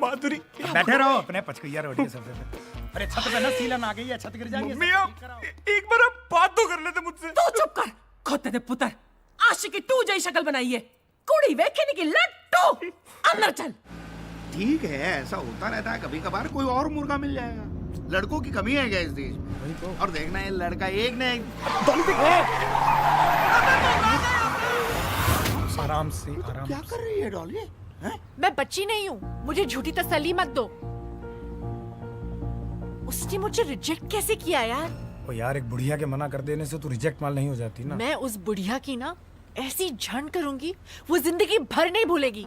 माधुरी बैठे रहो अपने पचकैया रोटी सबसे। अरे छत पे ना सीलन आ गई है, छत गिर जाएगी। मम्मी आप एक बार आप बात तो कर लेते मुझसे। तू चुप कर खोते दे पुत्र, आशिकी तू जई शक्ल बनाई है, कुड़ी वेखने की लट्टू। अंदर चल। ठीक है, ऐसा होता रहता है, कभी कभार कोई और मुर्गा मिल जाएगा। लड़कों की कमी है क्या इस देश में? और देखना है लड़का एक न एक। आराम से, आराम। क्या कर रही है डॉली? मैं बच्ची नहीं हूँ, मुझे झूठी तसल्ली मत दो। उसने मुझे रिजेक्ट कैसे किया यार? ओ यार, एक बुढ़िया के मना कर देने से तो रिजेक्ट माल नहीं हो जाती ना। मैं उस बुढ़िया की ना ऐसी झंड करूंगी, वो जिंदगी भर नहीं भूलेगी।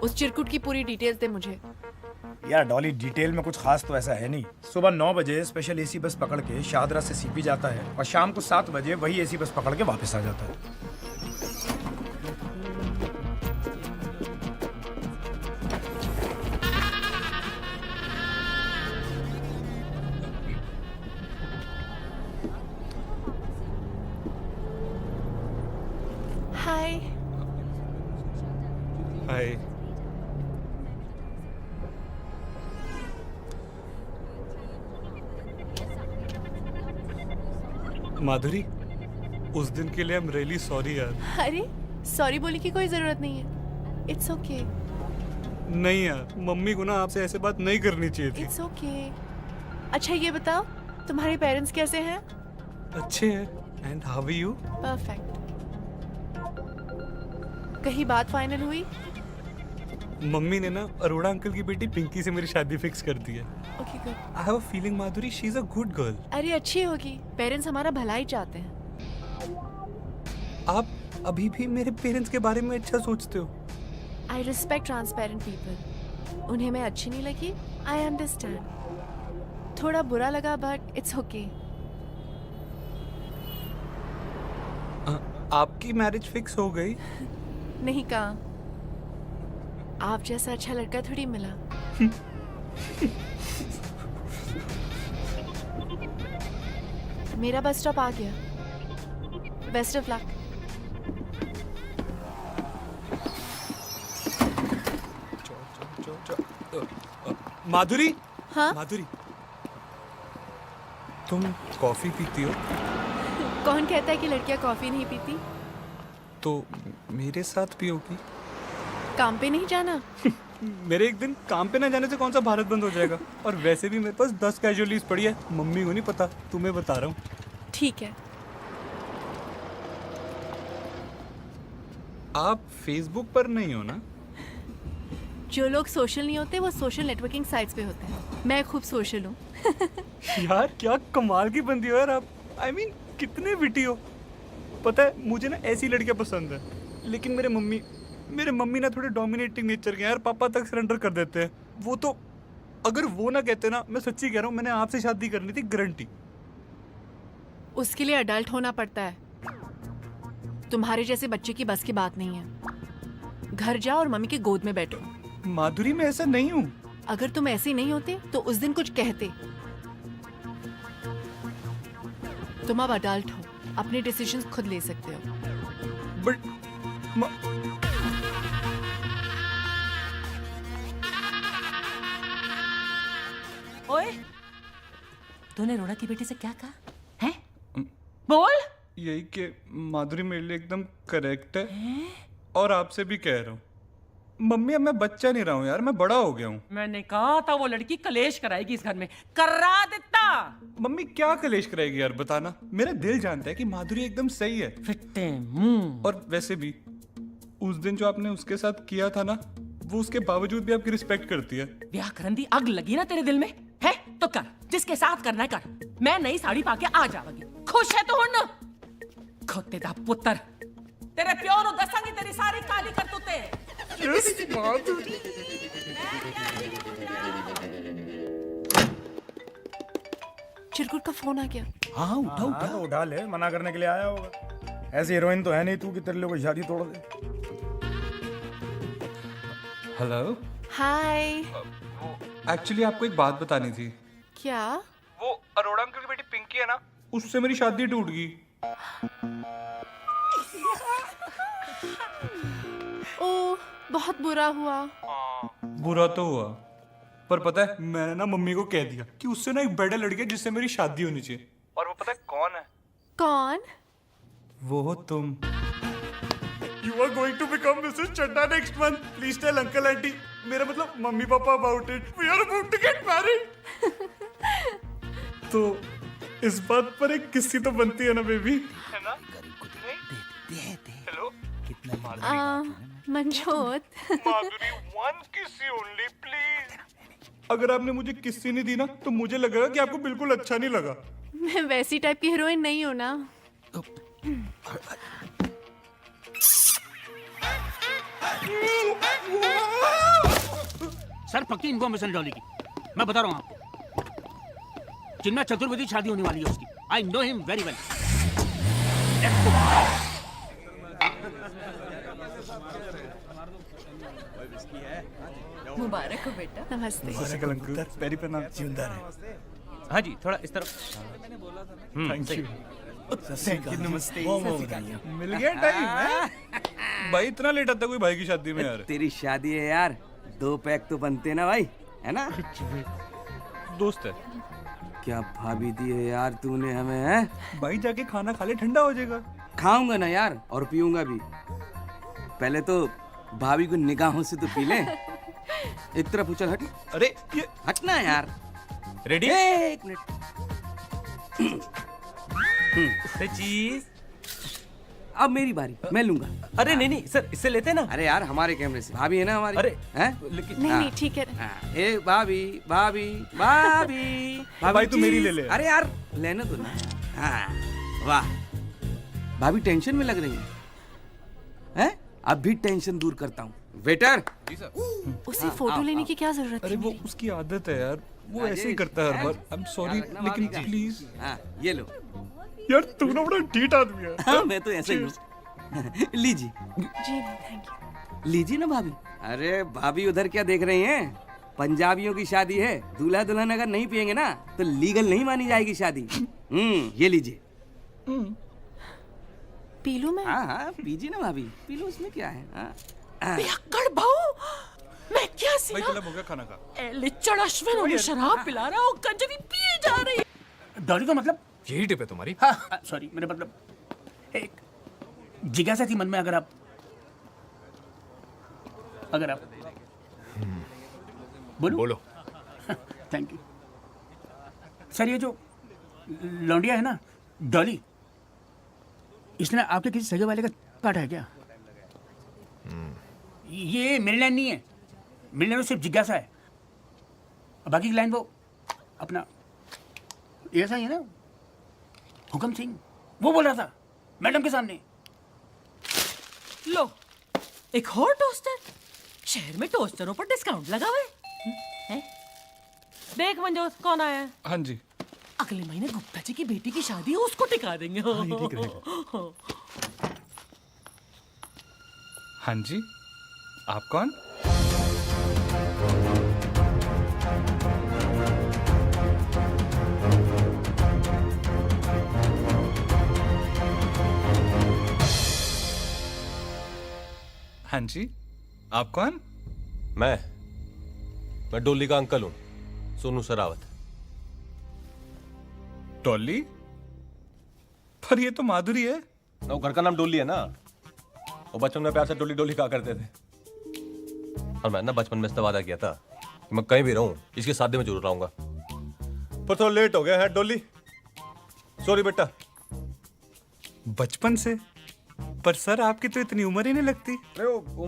उस चिरकुट की पूरी डिटेल्स दे मुझे। यार डॉली, डिटेल में कुछ खास तो ऐसा है नहीं। सुबह 9 बजे स्पेशल एसी बस पकड़ के शाहदरा से सीपी जाता है, और शाम को 7 बजे वही एसी बस पकड़ के वापस आ जाता है। हाय। हाय। माधुरी, उस दिन के लिए आई एम रियली सॉरी यार। अरे सॉरी बोलने की कोई जरूरत नहीं है, इट्स ओके। नहीं यार, मम्मी को ना आपसे ऐसे बात नहीं करनी चाहिए थी। It's okay. अच्छा ये बताओ, तुम्हारे पेरेंट्स कैसे हैं? अच्छे हैं। And how are you? Perfect. कहीं बात फाइनल हुई? मम्मी ने ना अरोड़ा अंकल की बेटी पिंकी से मेरी शादी फिक्स कर दी है। Okay good. I have a feeling Madhuri she is a good girl. अरे अच्छी होगी, पेरेंट्स हमारा भला ही चाहते हैं। आप अभी भी मेरे पेरेंट्स के बारे में अच्छा सोचते हो? I respect transparent people. उन्हें मैं अच्छी नहीं लगी, आई अंडरस्टैंड। थोड़ा बुरा लगा बट इट्स ओके। आपकी मैरिज फिक्स हो गई? नहीं कहा, आप जैसा अच्छा लड़का थोड़ी मिला। मेरा बस स्टॉप आ गया, बेस्ट ऑफ लक। माधुरी। हाँ? माधुरी, तुम कॉफी पीती हो? कौन कहता है कि लड़कियां कॉफी नहीं पीती? तो मेरे साथ पियोगी? काम पे नहीं जाना? मेरे एक दिन काम पे ना जाने से कौन सा भारत बंद हो जाएगा? और वैसे भी मेरे पास 10 कैजुअल लीव्स पड़ी है। मम्मी को नहीं पता, तुम्हें बता रहा हूँ। ठीक है। आप फेसबुक पर नहीं हो ना? जो लोग सोशल नहीं होते वो सोशल नेटवर्किंग साइट्स पे होते हैं। मैं खूब सोशल हूँ। यार क्या कमाल की बंदी हो यार आप। I mean, कितने विटी हो। पता है मुझे ना ऐसी लड़कियां पसंद है, लेकिन मेरे मम्मी ना थोड़े डोमिनेटिंग नेचर के हैं यार। पापा तक सरेंडर कर देते हैं। वो तो अगर वो ना कहते ना, मैं सच्ची कह रहा हूँ, मैंने आपसे शादी करनी थी, गारंटी। उसके लिए अडल्ट होना पड़ता है। तुम्हारे जैसे बच्चे की बस की बात नहीं है। घर जाओ और मम्मी के गोद में बैठो। माधुरी मैं ऐसा नहीं हूँ। अगर तुम ऐसे नहीं होते तो उस दिन कुछ कहते। तुम अब अडल्ट हो, अपने डिसीजंस खुद ले सकते हो। बट ओए, तूने रोना की बेटी से क्या कहा? हैं? बोल। यही कि माधुरी मेरे लिए एकदम करेक्ट है, और आपसे भी कह रहा हूँ। मम्मी अब मैं बच्चा नहीं रहा हूँ यार, मैं बड़ा हो गया हूँ। मैंने कहा था वो लड़की कलेश कराएगी इस घर में, करा देता। मम्मी क्या कलेश कराएगी यार, बताना। मेरा दिल जानता है कि माधुरी एकदम सही है। फिट्टे मुंह। और वैसे भी उस दिन जो आपने उसके साथ किया था ना, वो उसके बावजूद भी आपकी रिस्पेक्ट करती है। ब्याह करन दी अग लगी ना तेरे दिल में है तो कर, जिसके साथ करना है कर। मैं नई साड़ी पाके आ जाऊंगी। खुश है तो हुन? खोते दा पुत्र, तेरे प्यो नु दसांगी तेरी सारी काली करतूते। चिरकुट का फोन आ गया। हाँ उठा तो उठा ले, मना करने के लिए आया होगा। ऐसी हीरोइन तो है नहीं तू कि तेरे लिए कोई शादी तोड़ दे। हेलो। हाय। एक्चुअली आपको एक बात बतानी थी। क्या? वो अरोड़ा अंकल की बेटी पिंकी है ना, उससे मेरी शादी टूट गई। ओह, बहुत बुरा हुआ। बुरा तो हुआ, पर पता है मैंने ना मम्मी को कह दिया कि उससे ना एक बड़ा लड़का जिससे मेरी शादी होनी चाहिए। और वो पता है कौन है? कौन? वो हो तुम। You are going to become Mrs. Chadda next month. Please tell uncle auntie. मेरा मतलब mummy papa about it. We are about to get married. तो इस बात पर एक किस्सी तो बनती है ना बेबी, है ना? Hello. Manjot. Madhuri, one kiss only, please. अगर आपने मुझे किस्सी नहीं दी ना, तो मुझे लगेगा कि आपको बिल्कुल अच्छा नहीं लगा। मैं वैसी टाइप की हीरोइन नहीं हूँ ना। सर पक्की इन्फॉर्मेशन डालेगी। मैं बता रहा हूँ आपको, चिन्मय चतुर्वेदी शादी होने वाली है उसकी। I know him very well. मुबारक हो बेटा। नमस्ते। पैरी पे नाम जिंदा रहे। हाँ जी, थोड़ा इस तरफ। Thank you. नमस्ते। मिल गया टाइम है? भाई इतना लेट आता कोई भाई की शादी में यार? तेरी शादी है यार, 2 पैक तो बनते ना भाई, है ना? दोस्त है। क्या भाभी दी है यार तूने हमें, है? भाई जाके खाना खा ले, ठंडा हो जाएगा। खाऊंगा ना यार, और पीऊंगा भी। पहले तो भाभी को निगाहों से तो पी ले। एक तरफ उछल, हट। अरे ये हटना यार। रेडी? एक मिनट। चीज। अब मेरी बारी, मैं लूंगा। अरे नहीं नहीं सर, इससे लेते ना। अरे यार हमारे कैमरे से, भाभी है ना हमारी। अरे हैं? लेकिन नहीं नहीं ठीक है। ए भाभी भाभी भाभी भाई तू मेरी ले ले। अरे यार लेना तो ना। हाँ वाह, भाभी टेंशन में लग रही है, हैं? अब भी टेंशन दूर करता हूँ। वेटर। उसे फोटो लेने की क्या जरूरत है? अरे वो उसकी आदत है यार, वो ऐसे ही करता है हर बार। आई एम सॉरी, लेकिन प्लीज। हाँ ये लो। यार तू ना बड़ा ढीठ आदमी है। हाँ मैं तो ऐसे ही हूँ। लीजिए। जी थैंक यू। लीजिए ना भाभी। अरे भाभी उधर क्या देख रही हैं? पंजाबियों की शादी है, दूल्हा दुल्हन अगर नहीं पियेंगे ना तो लीगल नहीं मानी जाएगी शादी। ये लीजिए। पी लूं मैं? हाँ हाँ पीजिए ना भाभी, पी लो, उसमें क्या है। पियक्कड़ बहू, मैं क्या सी भाई चला होगा खाना का। लिचड़ अश्विन उन्हें शराब पिला रहा और कंजरी पिए जा रही है। डॉली का मतलब? यही टिप है तुम्हारी? हाँ सॉरी, मेरा मतलब एक जिज्ञासा थी मन में। अगर आप अगर आप बोलो। Thank you sir. ये जो लौंडिया है ना, डॉली, इसने आपके किसी सगे वाले का काटा है क्या? ये मेरी लाइन नहीं है, मेरी लाइन सिर्फ जिज्ञासा है। बाकी की लाइन वो अपना ऐसा ही है ना, हुक्म सिंह, वो बोल रहा था मैडम के सामने। लो, एक और टोस्टर। शहर में टोस्टरों पर डिस्काउंट लगा हुआ है। देख मंजोत, कौन आया है? हाँ जी। अगले महीने गुप्ता जी की बेटी की शादी है, उसको टिका देंगे। हाँ, ये ठीक रहेगा। हाँ जी, आप कौन? हाँ जी, आप कौन? मैं डोली का अंकल हूँ, सोनू सरावत। डॉली? पर ये तो माधुरी है। वो घर का नाम डोली है ना, वो बचपन में प्यार से डोली डोली कहा करते थे। और मैं ना बचपन में इससे वादा किया था कि मैं कहीं भी रहूं इसकी शादी में जरूर आऊंगा, पर थोड़ा लेट हो गया है डोली, सॉरी बेटा। बचपन से? पर सर आपकी तो इतनी उम्र ही नहीं लगती।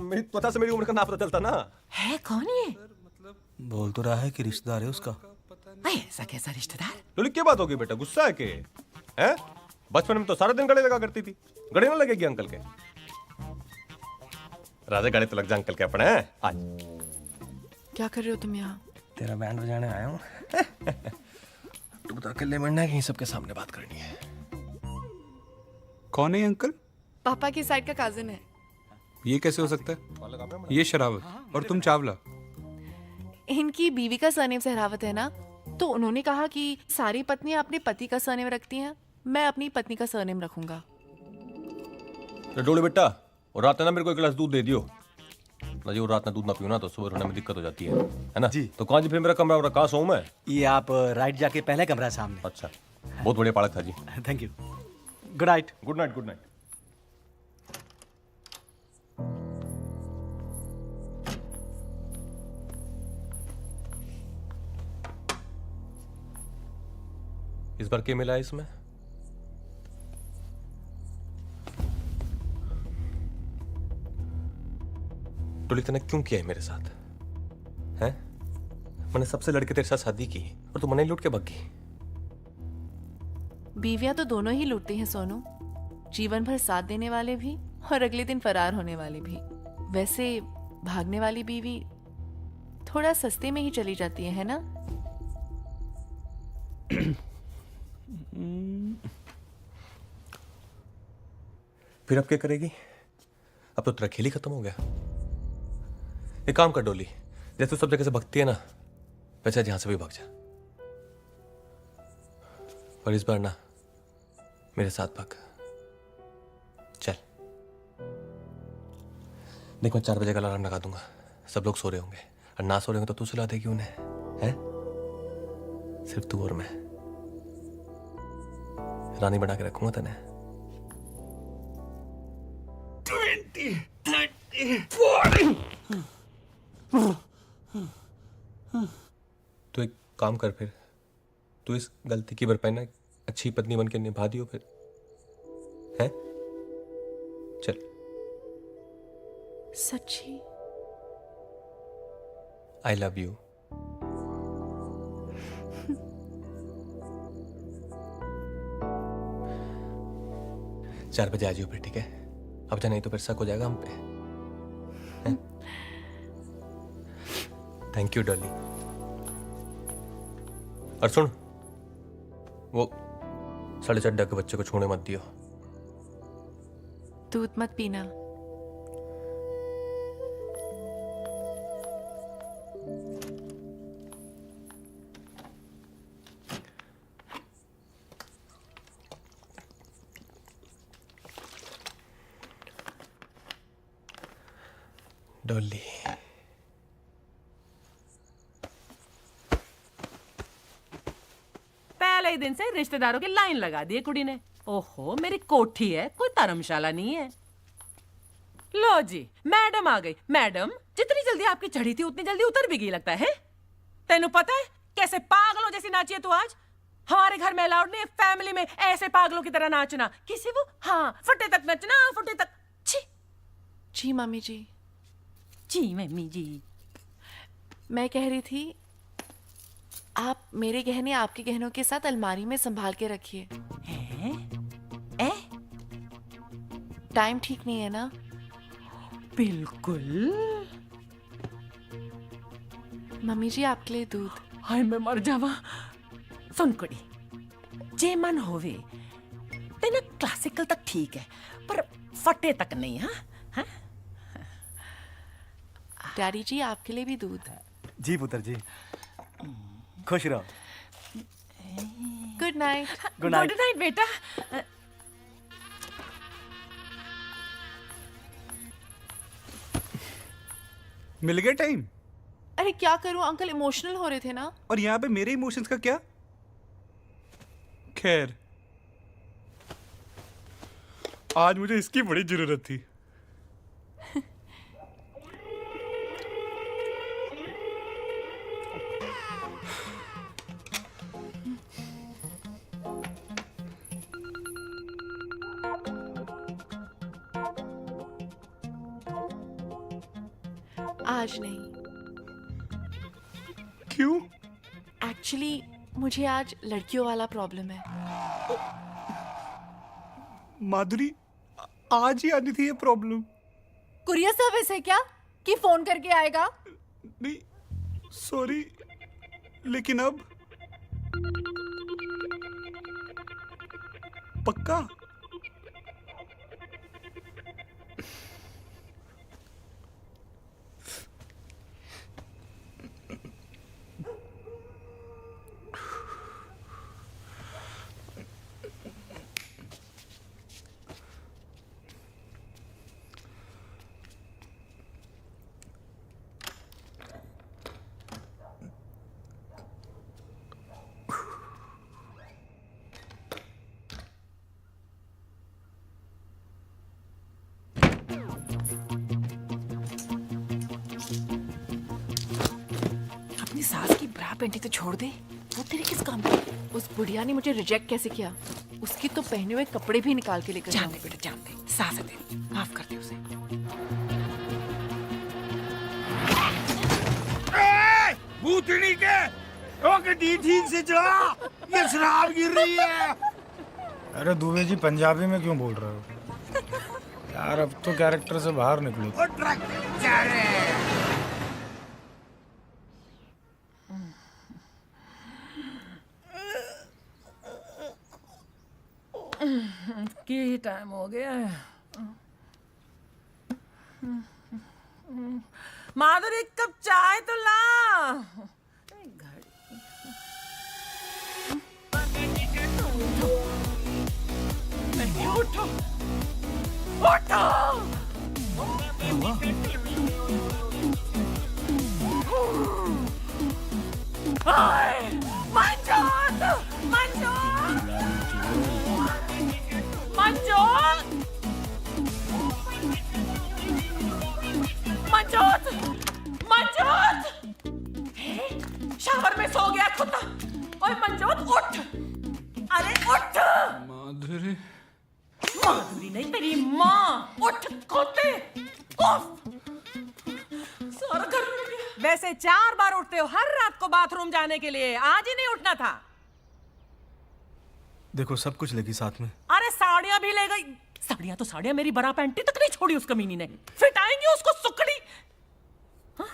मेरी त्वचा से मेरी उम्र का ना पता चलता ना। है कौन ये? बोल तो रहा है कि रिश्तेदार है उसका। ऐसा कैसा रिश्तेदार? डोली क्या बात होगी बेटा, गुस्सा है के? हैं? बचपन में तो सारा दिन गले लगा करती थी, गले ना लगेगी अंकल के? राजा गले तो लग जा अंकल के अपने। आज क्या कर रहे हो तुम यहाँ? तेरा बैंड बजाने आया हूँ। तू बता अकेले मिलना है कि सबके सामने बात करनी है? कौन है ये अंकल? पापा की साइड का काजिन है। ये कैसे हो सकता है? ये शरावत और तुम चावला। इनकी बीवी का सरनेम सहरावत है ना, तो उन्होंने कहा कि सारी पत्नियां अपने पति का सरनेम रखती हैं, मैं अपनी पत्नी का सरनेम रखूंगा। डोली बेटा, और रात में ना मेरे को एक गिलास दूध दे दियो ना जी। और रात में दूध ना पियो ना तो सुबह उठने में दिक्कत हो जाती है ना जी। तो कहाँ जी फिर मेरा कमरा, और कहाँ सोऊं मैं? ये आप राइट जाके पहले कमरा है सामने। अच्छा, बहुत बढ़िया पालक था जी। Thank you. Good night. Good night. Good night. इस बार क्या मिला है इसमें? डोली तूने क्यों किया है मेरे साथ? हैं? मैंने सबसे लड़के तेरे साथ शादी की और तू मने लूट के भाग गई। बीवियां तो दोनों ही लूटती हैं सोनू, जीवन भर साथ देने वाले भी और अगले दिन फरार होने वाले भी। वैसे भागने वाली बीवी थोड़ा सस्ते में ही चली जाती है ना? फिर अब क्या करेगी? अब तो तेरा खेल ही खत्म हो गया। एक काम कर डोली, जैसे तू सब जगह से भगती है ना, वैसे यहां से भी भाग जा। पर इस बार ना मेरे साथ भाग। चल देख, मैं 4 बजे का अलार्म लगा दूंगा, सब लोग सो रहे होंगे, और ना सो रहे होंगे तो तू सुला देगी उन्हें, हैं? सिर्फ तू और मैं। रानी बना के रखूंगा तने। 20, 30, 40। तो एक काम कर, फिर तू इस गलती की भरपाई ना अच्छी पत्नी बन के निभा दियो फिर, हैं? चल। सच्ची? I love you. चार बजे आ जाओ फिर, ठीक है? अब जा, नहीं तो फिर शक हो जाएगा हम पे। Thank you Dolly. और सुन, वो 4.5 के बच्चे को छोड़ने मत दियो। दूध मत पीना। डॉली, पहले ही दिन से रिश्तेदारों की लाइन लगा दी है कुड़ी ने। ओहो, मेरी कोठी है, कोई धर्मशाला नहीं है। लो जी मैडम आ गई। मैडम जितनी जल्दी आपकी चढ़ी थी उतनी जल्दी उतर भी गई लगता है। तेनू पता है कैसे पागलों जैसी नाची है तू आज? हमारे घर में अलाउड नहीं है फैमिली में ऐसे पागलों की तरह नाचना। किसी वो हाँ फटे तक नचना, फटे तक। छी। जी मम्मी जी। जी मम्मी जी। मैं कह रही थी आप मेरे गहने आपके गहनों के साथ अलमारी में संभाल के रखिए। टाइम ठीक नहीं है ना? बिल्कुल। मम्मी जी आपके लिए दूध। हाय मैं मर जावा। सुन कुड़ी, जे मन होवे तेना क्लासिकल तक ठीक है पर फटे तक नहीं। हाँ डैडी जी आपके लिए भी दूध। जी पुत्र जी, खुश रहो। Good night. Good night. Good night बेटा। मिल गया टाइम। अरे क्या करूं अंकल, इमोशनल हो रहे थे ना। और यहाँ पे मेरे इमोशंस का क्या? खैर, आज मुझे इसकी बड़ी जरूरत थी। आज नहीं। क्यों? एक्चुअली मुझे आज लड़कियों वाला प्रॉब्लम है। माधुरी, आज ही आनी थी ये प्रॉब्लम। कुरियर सर्विस है क्या कि फोन करके आएगा? नहीं सॉरी, लेकिन अब पक्का? अपनी सास की ब्रा पेंटी तो छोड़ दे, वो तेरे किस काम की? उस बुढ़िया ने मुझे रिजेक्ट कैसे किया? उसके तो पहने हुए कपड़े भी निकाल के लेकर जान दे बेटा, जान दे। सास है तेरी, माफ कर दे उसे। भूतनी के ओके ठीक से चला, ये शराब गिर रही है। अरे दुबे जी पंजाबी में क्यों बोल रहे हो यार? अब तो कैरेक्टर से बाहर निकलो। ट्रक जा रहे हैं। की टाइम हो गया है। माधुरी एक कप चाय तो ला। नहीं उठो, उठो। हाय, मंजोत, मंजोत, मंजोत, मंजोत, मंजोत। शावर में सो गया कुत्ता। ओए मंजोत उठ, अरे उठ। माधुरी, माधुरी नहीं तेरी माँ। उठ कुत्ते, उफ। सारा घर में गया। वैसे 4 बार उठते हो हर रात को बाथरूम जाने के लिए, आज ही नहीं उठना था। देखो सब कुछ लेगी साथ में। अरे साड़ियां भी ले गई। साड़ियां तो साड़ियां, मेरी बरा पैंटी तक नहीं छोड़ी उस कमीनी ने। फिट आएंगी उसको सुकड़ी। हाँ?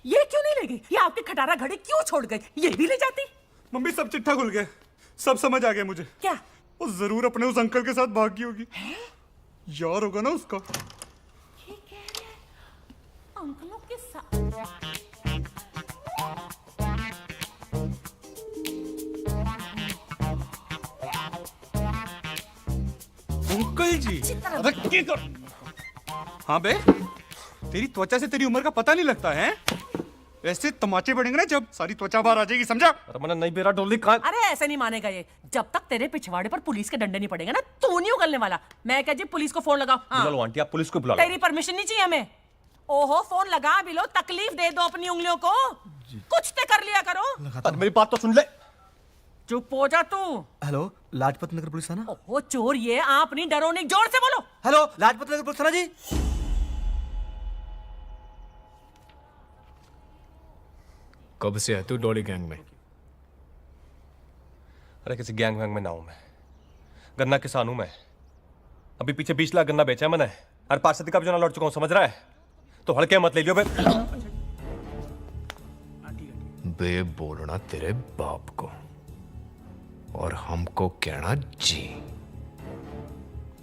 ये क्यों नहीं ले गई? ये आपकी खटारा घड़ी क्यों छोड़ गई? ये भी ले जाती। मम्मी सब चिट्ठा खुल गया, सब समझ आ गया मुझे। क्या? वो जरूर अपने उस अंकल के साथ भागी होगी। यार होगा ना उसका। ये कह रहे हैं अंकलों के साथ। अंकल जी, अरे क्या कर? हाँ बे, तेरी त्वचा से तेरी उम्र का पता नहीं लगता है? ऐसे तमाचे पड़ेंगे ना जब सारी त्वचा बाहर आ जाएगी, समझा? अरे मैंने नहीं बेरा डोली कहाँ? अरे ऐसे नहीं मानेगा ये। जब तक तेरे पिछवाड़े पर पुलिस के डंडे नहीं पड़ेंगे ना, तू नहीं उगलने वाला। मैं क्या जी पुलिस को फोन लगाओ? बुला लो आंटी, आप पुलिस को बुला लो। तेरी परमिशन नहीं चाहिए हमें। ओहो, फोन लगा भी लो, तकलीफ दे दो अपनी उंगलियों को। कुछ तो कर लिया करो। अरे मेरी बात तो सुन ले। चुप हो जा तू। हेलो, लाजपत नगर पुलिस थाना। ओहो चोर, ये आप नहीं, डरो नहीं, जोर से बोलो। हेलो, लाजपत नगर पुलिस थाना जी। कब से है तू डॉली गैंग में? अरे किसी गैंग वैंग में ना हूं मैं, गन्ना किसान हूं मैं। अभी पीछे 20 लाख गन्ना बेचा है मैंने, और 5 का भी जो लौट चुका हूं, समझ रहा है? तो हल्के मत ले लियो बे बोलना तेरे बाप को और हमको कहना जी।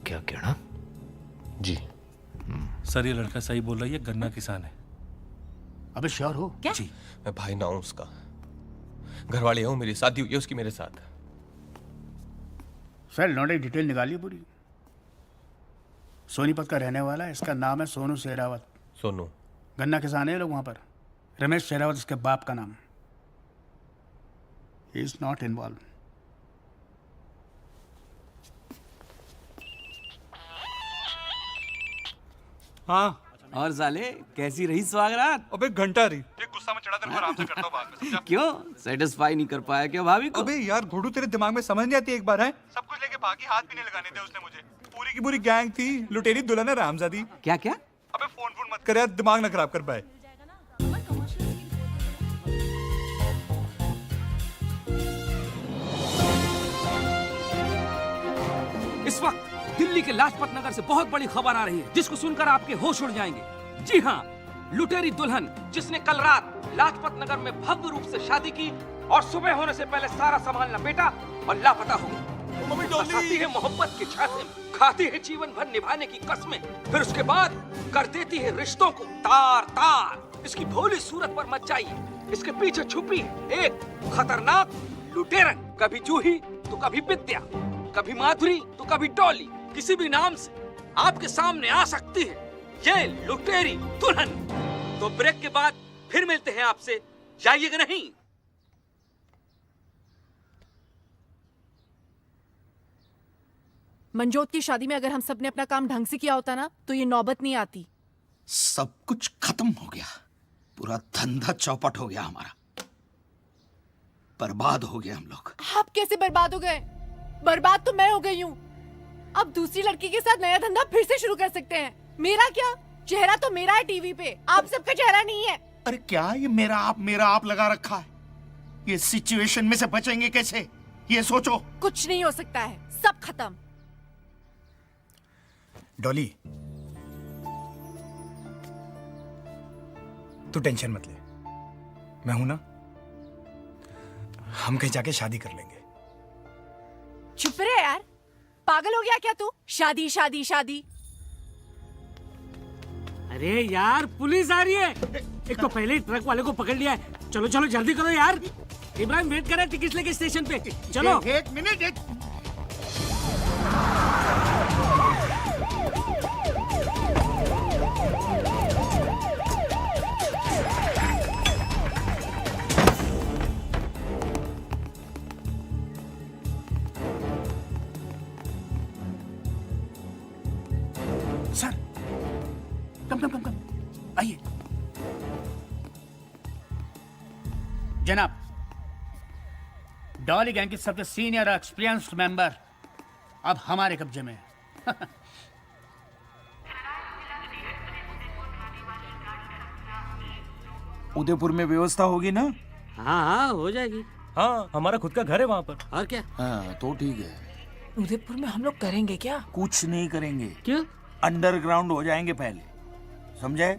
क्या कहना? जी। सर ये लड़का सही बोल रहा है, ये गन्ना किसान है। अबे श्योर हो? क्या? जी, मैं भाई ना हूं उसका, घरवाली हूं, मेरी शादी हुई है उसकी मेरे साथ। सर लौंडे डिटेल निकालिए पूरी। सोनीपत का रहने वाला है, इसका नाम है सोनू शेरावत। सोनू? गन्ना किसान है लोग वहां पर। रमेश शेरावत इसके बाप का नाम। He is not involve. हाँ। और साले कैसी रही स्वागरात? अबे घंटा रही। ये गुस्सा में चढ़ा, तेरे को आराम से करता हूँ बाद में, समझा? क्यों सेटिस्फाई नहीं कर पाया क्या भाभी को? अबे यार घोड़ू, तेरे दिमाग में समझ नहीं आती एक बार है? सब कुछ लेके भागी, हाथ भी नहीं लगाने दिया उसने मुझे। पूरी की पूरी गैंग थी, लुटेरी दुल्हन है रामजादी। क्या क्या? अबे फोन मत कर यार, दिमाग ना खराब कर पाए। इस वक्त दिल्ली के लाजपत नगर से बहुत बड़ी खबर आ रही है, जिसको सुनकर आपके होश उड़ जाएंगे। जी हाँ, लुटेरी दुल्हन जिसने कल रात लाजपत नगर में भव्य रूप से शादी की और सुबह होने से पहले सारा सामान लपेटा और लापता हो गई। फंसाती है मोहब्बत के छाते में, खाती है जीवन भर निभाने की कस्में, फिर उसके बाद कर देती है रिश्तों को तार तार। इसकी भोली सूरत पर मत जाइए, इसके पीछे छुपी एक खतरनाक लुटेरन। कभी जूही तो कभी विद्या, कभी माधुरी तो कभी डॉली, किसी भी नाम से आपके सामने आ सकती है ये लुटेरी दुल्हन। तो ब्रेक के बाद फिर मिलते हैं आपसे, जाइएगा नहीं। मंजोत की शादी में अगर हम सब ने अपना काम ढंग से किया होता ना, तो ये नौबत नहीं आती। सब कुछ खत्म हो गया, पूरा धंधा चौपट हो गया हमारा, बर्बाद हो गए हम लोग। आप कैसे बर्बाद हो गए? बर्बाद तो मैं हो गई हूँ। अब दूसरी लड़की के साथ नया धंधा फिर से शुरू कर सकते हैं। मेरा क्या, चेहरा तो मेरा है टीवी पे, आप सबका चेहरा नहीं है। अरे क्या ये मेरा आप लगा रखा है? ये सिचुएशन में से बचेंगे कैसे, ये सोचो। कुछ नहीं हो सकता है, सब खत्म। डॉली, तू टेंशन मत ले, मैं हूं ना। हम कहीं जाके शादी कर लेंगे। चुप रहे यार, पागल हो गया क्या तू? शादी शादी शादी। अरे यार पुलिस आ रही है। एक तो पहले ही ट्रक वाले को पकड़ लिया है। चलो चलो जल्दी करो यार, इब्राहिम वेट कर रहा है टिकट लेके स्टेशन पे। चलो एक मिनट। सर कम आइए। जनाब, डॉली गैंग की सबसे सीनियर और एक्सपीरियंस्ड मेंबर अब हमारे कब्जे में है। उदयपुर में व्यवस्था होगी ना? हाँ हो जाएगी। हाँ, हमारा खुद का घर है वहाँ पर। और क्या? हाँ तो ठीक है। उदयपुर में हम लोग करेंगे क्या? कुछ नहीं करेंगे। क्यों? अंडरग्राउंड हो जाएंगे पहले, समझे?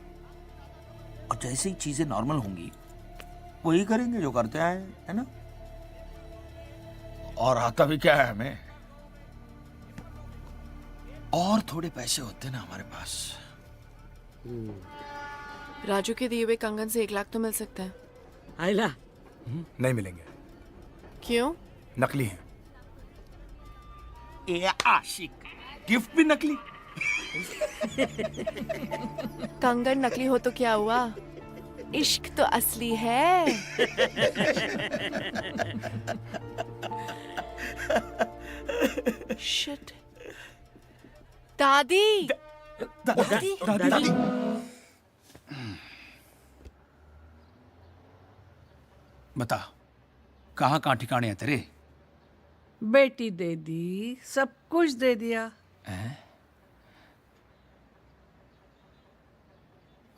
और जैसे ही चीजें नॉर्मल होंगी वही करेंगे जो करते आए, है ना? और आता भी क्या है हमें, और थोड़े पैसे होते ना हमारे पास। राजू के दिए हुए कंगन से 1 लाख तो मिल सकता है। आइला नहीं मिलेंगे। क्यों? नकली हैं। ये आशिक, गिफ्ट भी नकली। कंगन नकली हो तो क्या हुआ, इश्क तो असली है। शिट। दादी दादी बता, कहाँ कहाँ ठिकाने हैं तेरे? बेटी दे दी, सब कुछ दे दिया।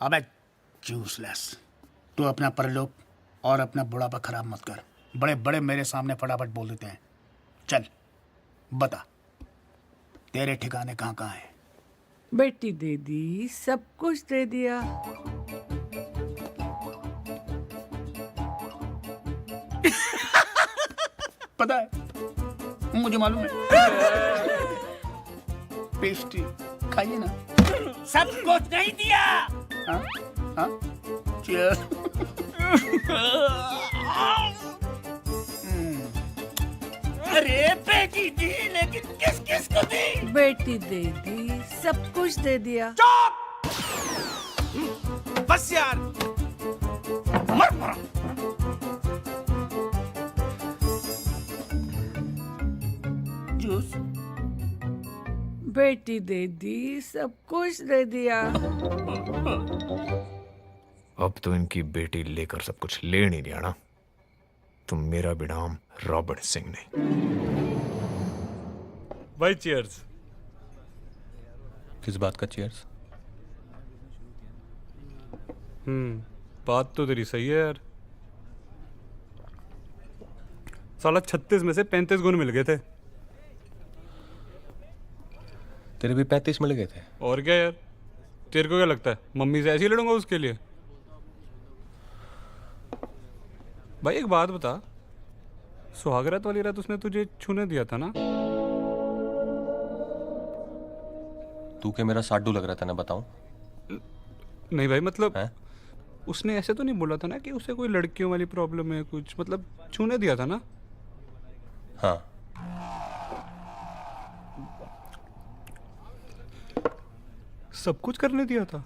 अबे यूजलेस, तू अपना परलोक और अपना बुढ़ापा खराब मत कर। बड़े बड़े मेरे सामने फटाफट बोल देते हैं। चल बता, तेरे ठिकाने कहाँ कहाँ हैं? बेटी दे दी, सब कुछ दे दिया। पता है, मुझे मालूम है। पेस्ट्री खाइए ना। सब कुछ नहीं दिया। हाँ हाँ Cheers. अरे बेटी दी, लेकिन किस किस को दी? बेटी दे दी, सब कुछ दे दिया। बस यार, मर मर। जूस। बेटी दे दी, सब कुछ दे दिया। अब तो इनकी बेटी लेकर सब कुछ ले नहीं लिया ना, तो मेरा भी नाम रॉबर्ट सिंह नहीं। भाई चीयर्स। किस बात का चीयर्स? बात तो तेरी सही है यार। साला 36 में से 35 गुण मिल गए थे। तेरे भी 35 मिल गए थे। और क्या यार, तेरे को क्या लगता है मम्मी से ऐसे ही लड़ूंगा उसके लिए? भाई एक बात बता, सुहागरात वाली रात उसने तुझे छूने दिया था ना? तू क्या मेरा साडू लग रहा था ना, बताऊं? नहीं भाई, मतलब उसने ऐसे तो नहीं बोला था ना कि उसे कोई लड़कियों वाली प्रॉब्लम है कुछ, मतलब छूने दिया था ना? हाँ। सब कुछ करने दिया था?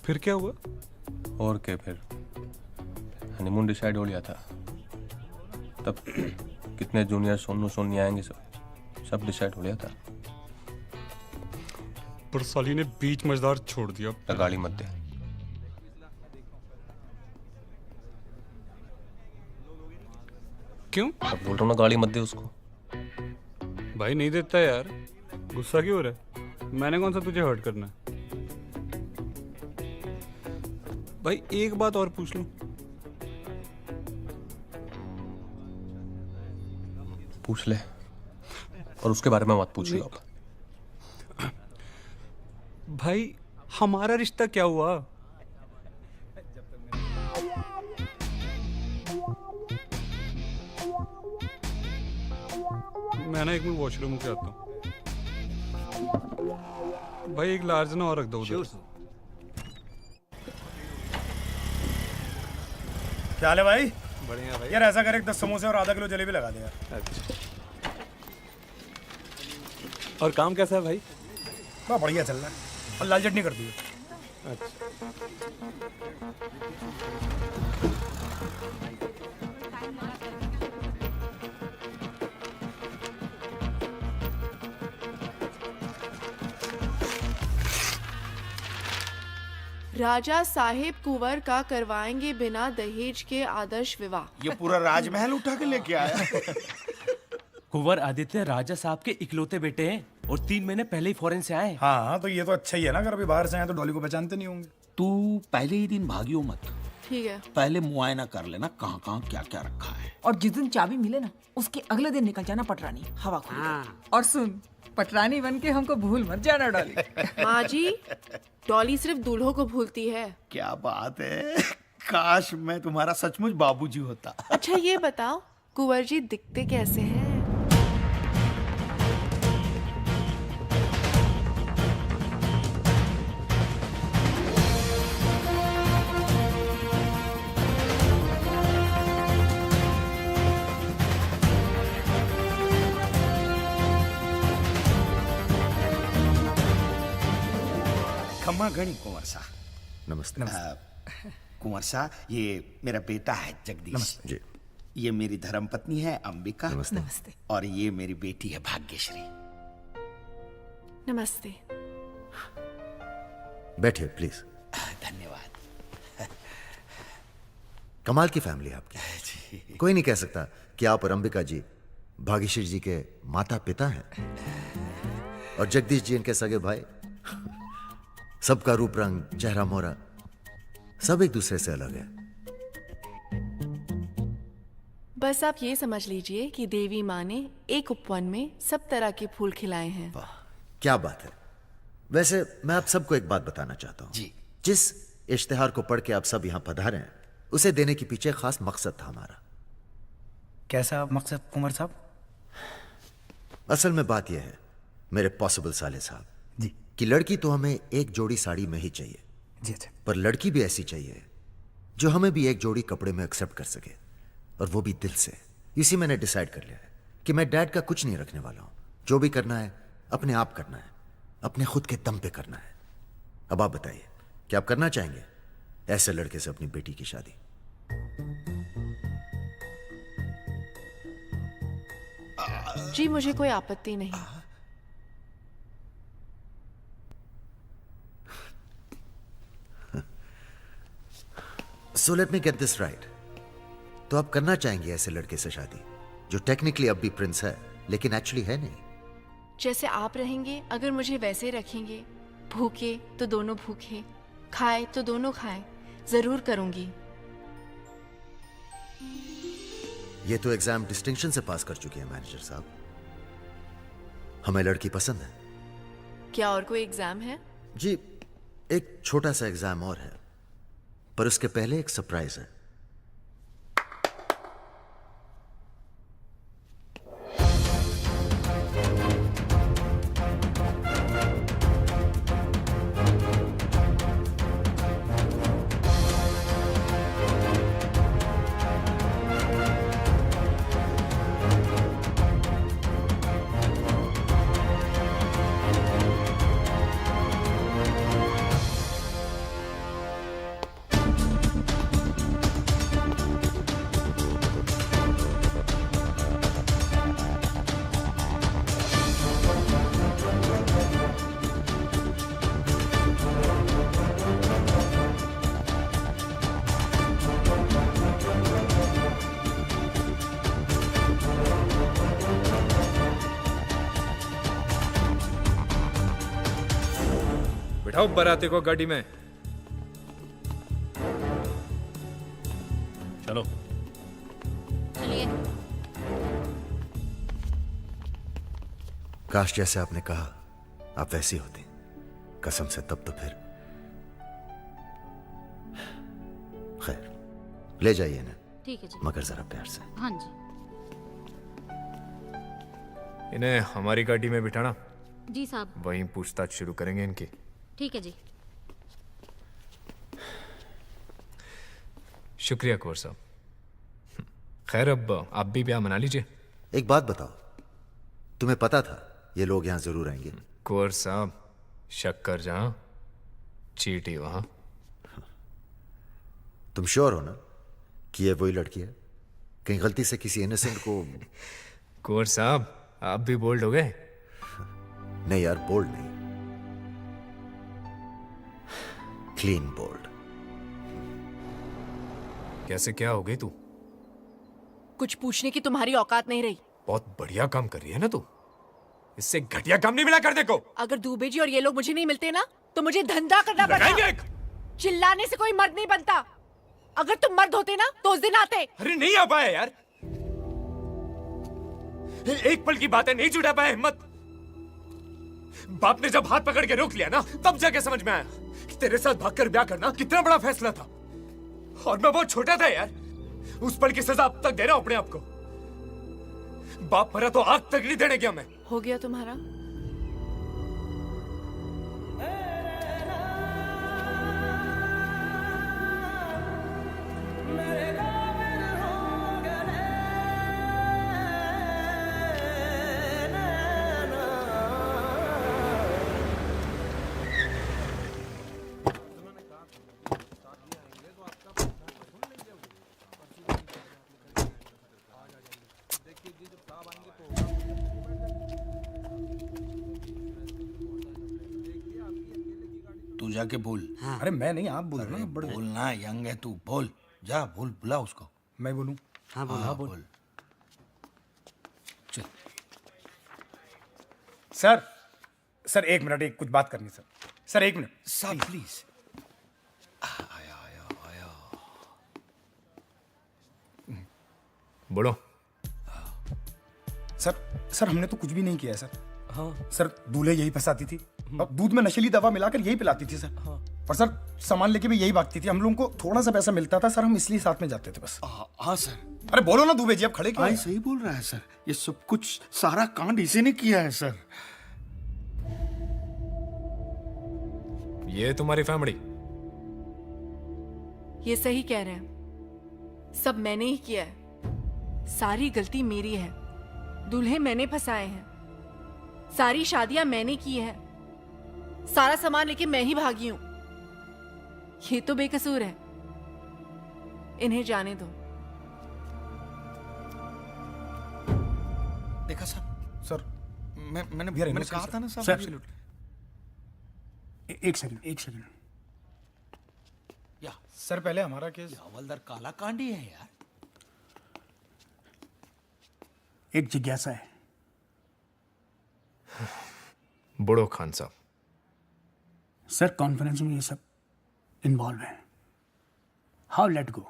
फिर क्या हुआ? और क्या, फिर हनीमून डिसाइड हो लिया था। तब कितने जूनियर सोनू सोनी आएंगे, सब डिसाइड हो लिया था। पर साली ने बीच मझदार छोड़ दिया। गाली मत दे। क्यों? अब बोल रहा हूँ ना, गाली मत दे उसको। भाई नहीं देता यार, गुस्सा क्यों हो रहा है? मैंने कौन सा तुझे हर्ट करना है? भाई एक बात और पूछ लूं? पूछ ले, और उसके बारे में मत पूछिए अब। भाई हमारा रिश्ता क्या हुआ? मैं ना एक मिनट वॉशरूम से आता हूँ। भाई एक लार्ज ना और रख दो उधर। क्या हाल है भाई? बढ़िया भाई। यार ऐसा कर, एक 10 समोसे और आधा किलो जलेबी लगा दे यार। अच्छा। और काम कैसा है भाई? बहुत बढ़िया चल रहा है, और लाल चटनी कर दी। अच्छा। राजा साहेब कुंवर का करवाएंगे बिना दहेज के आदर्श विवाह। ये पूरा राजमहल उठा के लेके आया। कुंवर आदित्य राजा साहब के इकलौते बेटे हैं और 3 महीने पहले ही फॉरेन से आए। हाँ तो ये तो अच्छा ही है ना, अगर अभी बाहर से आए तो डॉली को पहचानते नहीं होंगे। तू पहले ही दिन भागियो मत, ठीक है। पहले मुआयना कर लेना कहाँ कहाँ क्या क्या रखा है। और जिस दिन चाबी मिले ना, उसके अगले दिन निकल जाना पटरानी, हवा खुल। और सुन, पटरानी बन के हमको भूल मत जाना डॉली। माँ जी, डॉली सिर्फ दूल्हों को भूलती है। क्या बात है, काश मैं तुम्हारा सचमुच बाबूजी होता। अच्छा ये बताओ, कुंवर जी दिखते कैसे हैं? खम्मा गणी कुंवर साहब। नमस्ते। कुंवर साहब, ये मेरा बेटा है जगदीश। नमस्ते जी। ये मेरी धर्मपत्नी है अंबिका। नमस्ते। नमस्ते। और ये मेरी बेटी है भाग्यश्री। नमस्ते। बैठिए प्लीज। धन्यवाद। कमाल की फैमिली है आपकी। कोई नहीं कह सकता कि आप और अंबिका जी भाग्यश्री जी के माता पिता हैं और जगदीश जी इनके सगे भाई। सबका रूप रंग, चेहरा मोहरा सब एक दूसरे से अलग है। बस आप ये समझ लीजिए कि देवी माँ ने एक उपवन में सब तरह के फूल खिलाए हैं। क्या बात है। वैसे मैं आप सबको एक बात बताना चाहता हूं जी। जिस इश्तिहार को पढ़ के आप सब यहां पधारे हैं उसे देने के पीछे खास मकसद था हमारा। कैसा मकसद कुंवर साहब? असल में बात यह है मेरे पॉसिबल साले साहब जी कि लड़की तो हमें एक जोड़ी साड़ी में ही चाहिए जी। अच्छा। पर लड़की भी ऐसी चाहिए जो हमें भी एक जोड़ी कपड़े में एक्सेप्ट कर सके और वो भी दिल से। इसी मैंने डिसाइड कर लिया है कि मैं डैड का कुछ नहीं रखने वाला हूं। जो भी करना है अपने आप करना है, अपने खुद के दम पे करना है। अब आप बताइए क्या आप करना चाहेंगे ऐसे लड़के से अपनी बेटी की शादी? जी मुझे कोई आपत्ति नहीं। So let me get this right. तो आप करना चाहेंगे ऐसे लड़के से शादी जो टेक्निकली अब भी प्रिंस है लेकिन एक्चुअली है नहीं? जैसे आप रहेंगे अगर मुझे वैसे रखेंगे, भूखे तो दोनों भूखे, खाए तो दोनों खाए, जरूर करूंगी। ये तो एग्जाम डिस्टिंक्शन से पास कर चुकी है मैनेजर साहब। हमें लड़की पसंद है। क्या और कोई एग्जाम है? जी एक छोटा सा एग्जाम और है पर उसके पहले एक सरप्राइज है। बिठाओ बाराती को गाड़ी में। चलो चलिए। काश जैसे आपने कहा आप वैसी होती कसम से, तब तो फिर खैर ले जाइए ना। ठीक है जी। मगर जरा प्यार से। हाँ जी। इन्हें हमारी गाड़ी में बिठाना। जी साहब। वहीं पूछताछ शुरू करेंगे इनकी। ठीक है जी। शुक्रिया कुंवर साहब। खैर अब आप भी ब्याह मना लीजिए। एक बात बताओ, तुम्हें पता था ये लोग यहां जरूर आएंगे? कुंवर साहब शक्कर जहां चीटी वहां। तुम श्योर हो ना कि ये वही लड़की है? कहीं गलती से किसी इनोसेंट को? कुंवर साहब आप भी बोल्ड हो गए। नहीं यार, बोल्ड नहीं, क्लीन बोल्ड। कैसे क्या हो गई तू? कुछ पूछने की तुम्हारी औकात नहीं रही। बहुत बढ़िया काम कर रही है ना तू। इससे घटिया काम नहीं मिला कर देखो। अगर दूबे जी और ये लोग मुझे नहीं मिलते ना तो मुझे धंधा करना पड़ता। चिल्लाने से कोई मर्द नहीं बनता। अगर तुम मर्द होते ना तो उस दिन आते। अरे नहीं आ पाए यार। एक पल की बातें नहीं जुटा पाए हिम्मत। बाप ने जब हाथ पकड़ के रोक लिया ना तब जाके समझ में आया कि तेरे साथ भागकर ब्याह करना कितना बड़ा फैसला था। और मैं बहुत छोटा था यार। उस पल की सजा अब तक दे रहा हूं अपने आप को। बाप मरा तो आग तक नहीं देने गया मैं। हो गया तुम्हारा? तू जाके बोल। अरे मैं नहीं, आप बोल रहे हो ना बड़े। बोलना, यंग है तू, बोल जा, बोल, बुला उसको। मैं बोलूं? हाँ बोल। चल सर एक मिनट, एक कुछ बात करनी सर एक मिनट साहब प्लीज। बोलो। सर हमने तो कुछ भी नहीं किया है सर। हाँ सर, दूल्हे यही फंसाती थी और दूध में नशीली दवा मिलाकर यही पिलाती थी सर। हाँ। और सर सामान लेके भी यही भागती थी। हम लोगों को थोड़ा सा पैसा मिलता था सर, हम इसलिए साथ में जाते थे बस। हाँ सर। अरे बोलो ना दुबे जी, अब खड़े क्यों हैं? सही बोल रहा है सर, ये सब कुछ सारा कांड इसी ने किया है सर। ये तुम्हारी फैमिली? ये सही कह रहे हैं, सब मैंने ही किया है। सारी गलती मेरी है, दूल्हे मैंने फंसाए हैं, सारी शादियां मैंने की है, सारा सामान लेके मैं ही भागी हूं। ये तो बेकसूर है, इन्हें जाने दो। देखा सर मैंने भैया, मैंने कहा था ना सर। सर। एक सेकंड या सर, पहले हमारा केस। हवलदार काला कांडी है यार। एक जिज्ञासा है। बड़ो खान साहब। सर कॉन्फ्रेंस में ये सब इन्वॉल्व है। How let go?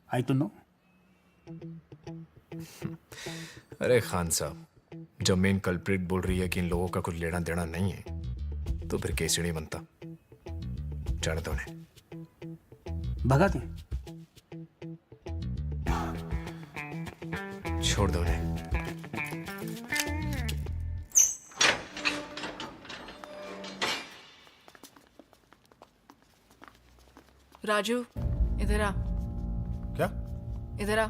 आई तो नो। अरे खान साहब, जब मेन कल्प्रिट बोल रही है कि इन लोगों का कुछ लेना देना नहीं है, तो फिर केस नहीं बनता। जाने दो उन्हें। भगा दें? छोड़ दो उन्हें। राजू इधर आ। क्या? इधर आ।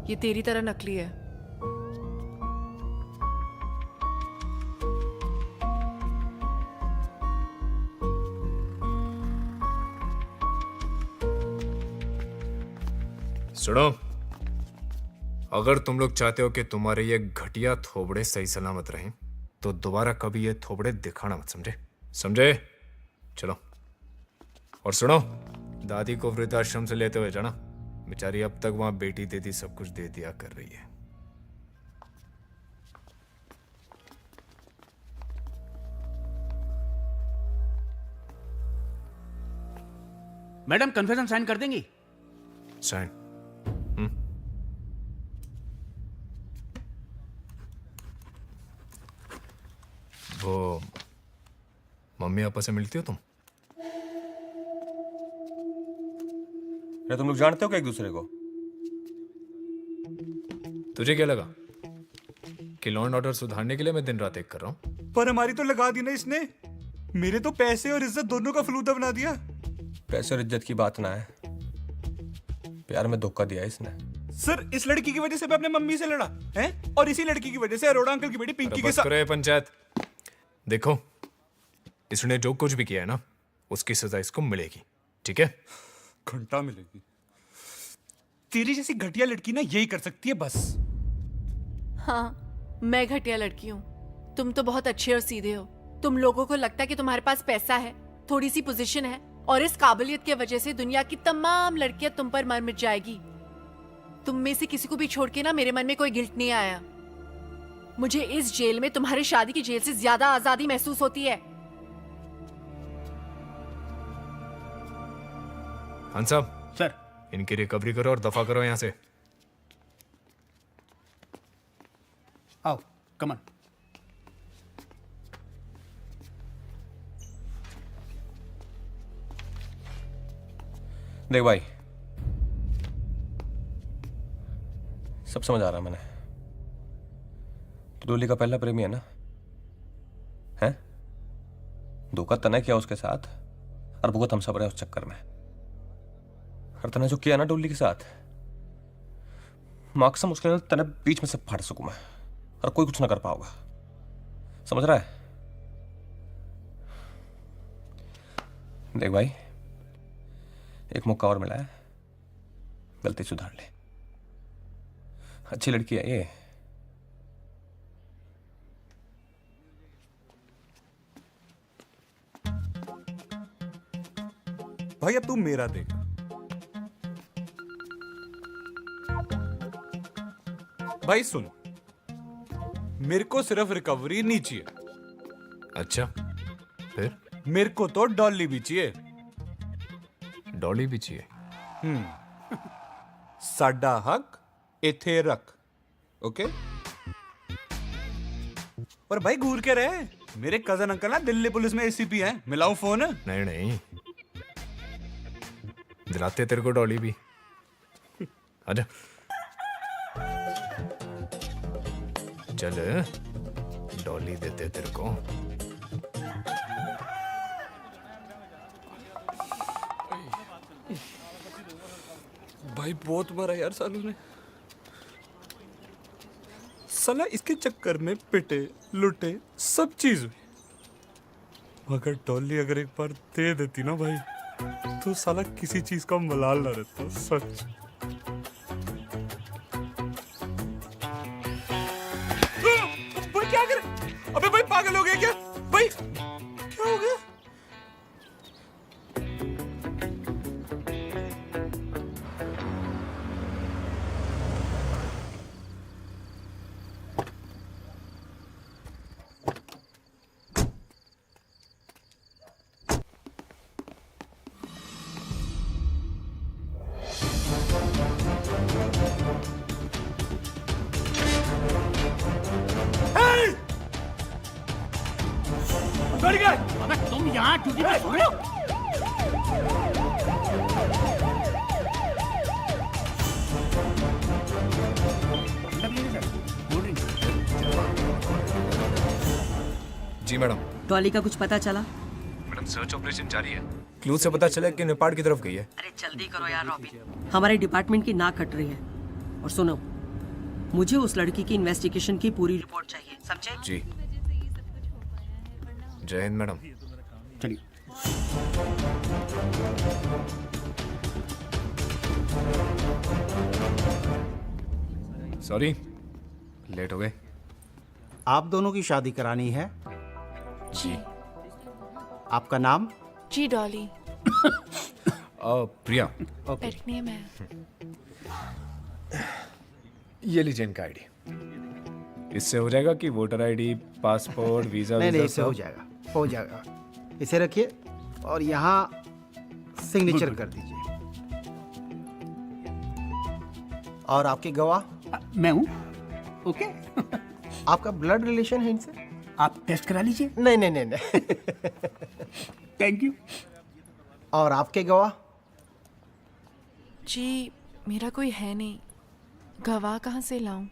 ये तेरी तरह नकली है। सुनो, अगर तुम लोग चाहते हो कि तुम्हारे ये घटिया थोबड़े सही सलामत रहें, तो दोबारा कभी ये थोबड़े दिखाना मत, समझे? चलो। और सुनो, दादी को वृद्धाश्रम से लेते हुए जाना। बेचारी अब तक वहां बेटी देती सब कुछ दे दिया कर रही है। मैडम कन्फेशन साइन कर देंगी? साइन? वो मम्मी पापा से मिलती हो तुम? अरे तुम लोग जानते हो क्या एक दूसरे को? तुझे क्या लगा कि लॉ एंड ऑर्डर सुधारने के लिए मैं दिन रात एक कर रहा हूं? पर हमारी तो लगा दी ना इसने। मेरे तो पैसे और इज्जत दोनों का फलूदा बना दिया। पैसे और इज्जत की बात ना है, प्यार में धोखा दिया इसने। सर इस लड़की की वजह से मैं अपने मम्मी से लड़ा है, और इसी लड़की की वजह से अरोड़ा अंकल की बेटी पिंकी के बस साथ। करो ये पंचायत। देखो, इसने जो कुछ भी किया है ना, उसकी सजा इसको मिलेगी, ठीक है? घंटा मिलेगी। तेरी जैसी घटिया लड़की ना यही कर सकती है बस। हाँ, मैं घटिया लड़की हूँ, तुम तो बहुत अच्छे और सीधे हो। तुम लोगों को लगता है कि तुम्हारे पास पैसा है, थोड़ी सी पोजीशन है, और इस काबिलियत की वजह से दुनिया की तमाम लड़कियां तुम पर मर मिट जाएगी। तुम में से किसी को भी छोड़ के ना मेरे मन में कोई गिल्ट नहीं आया। मुझे इस जेल में तुम्हारी शादी की जेल से ज्यादा आजादी महसूस होती है। खान साहब, सर इनकी रिकवरी करो और दफा करो यहां से। आओ, कम ऑन। देख भाई, सब समझ आ रहा है मैंने। तो डोली का पहला प्रेमी है ना? हैं? धोखा तने किया उसके साथ, और भुगत हम सब रहे उस चक्कर में। और तने जो किया ना डोली के साथ, माकसम उसके लिए तने बीच में से फाड़ सकूं मैं, और कोई कुछ ना कर पाओगा। समझ रहा है? देख भाई, एक मौका और मिला है, गलती सुधार ले। अच्छी लड़की है ये। भाई अब तू मेरा देख। भाई सुन, मेरे को सिर्फ रिकवरी नहीं चाहिए। अच्छा, फिर? मेरे को तो डॉली भी चाहिए। डॉली भी चाहिए? साडा हक इथे रख, ओके? और भाई घूर के रहे, मेरे कजन अंकल ना दिल्ली पुलिस में एसीपी हैं। मिलाऊं फोन? नहीं नहीं, दिलाते तेरे को डॉली भी। आजा चल, डॉली देते तेरे को। भाई बहुत मरा यार सालू ने। साला इसके चक्कर में पिटे लुटे सब चीज हुई। मगर डॉली अगर एक बार दे देती ना भाई, तो साला किसी चीज का मलाल ना रहता। सच। भाई क्या कर? अबे भाई पागल हो गया क्या? भाई क्या हो गया? अबे तुम यहाँ ड्यूटी पे सो रहे हो? जी मैडम। डॉली का कुछ पता चला? मैडम सर्च ऑपरेशन जारी है। क्लू से पता चला कि नेपाल की तरफ गई है। अरे जल्दी करो यार रॉबिन, हमारे डिपार्टमेंट की नाक कट रही है। और सुनो, मुझे उस लड़की की इन्वेस्टिगेशन की पूरी रिपोर्ट चाहिए, समझे? जी। जय हिंद मैडम। चलिए। सॉरी, लेट हो गए। आप दोनों की शादी करानी है? जी। आपका नाम? जी डॉली। प्रिया। पेट नेम है। ये लीजिए इनका आईडी। इससे हो जाएगा कि वोटर आईडी, पासपोर्ट, वीजा? नहीं, इससे हो जाएगा, हो जाएगा। इसे रखिए और यहाँ सिग्नेचर कर दीजिए। और आपके गवाह? मैं हूँ। ओके। आपका ब्लड रिलेशन है इनसे? आप टेस्ट करा लीजिए। नहीं नहीं नहीं नहीं। Thank you. और आपके गवाह? जी मेरा कोई है नहीं, गवाह कहाँ से लाऊं?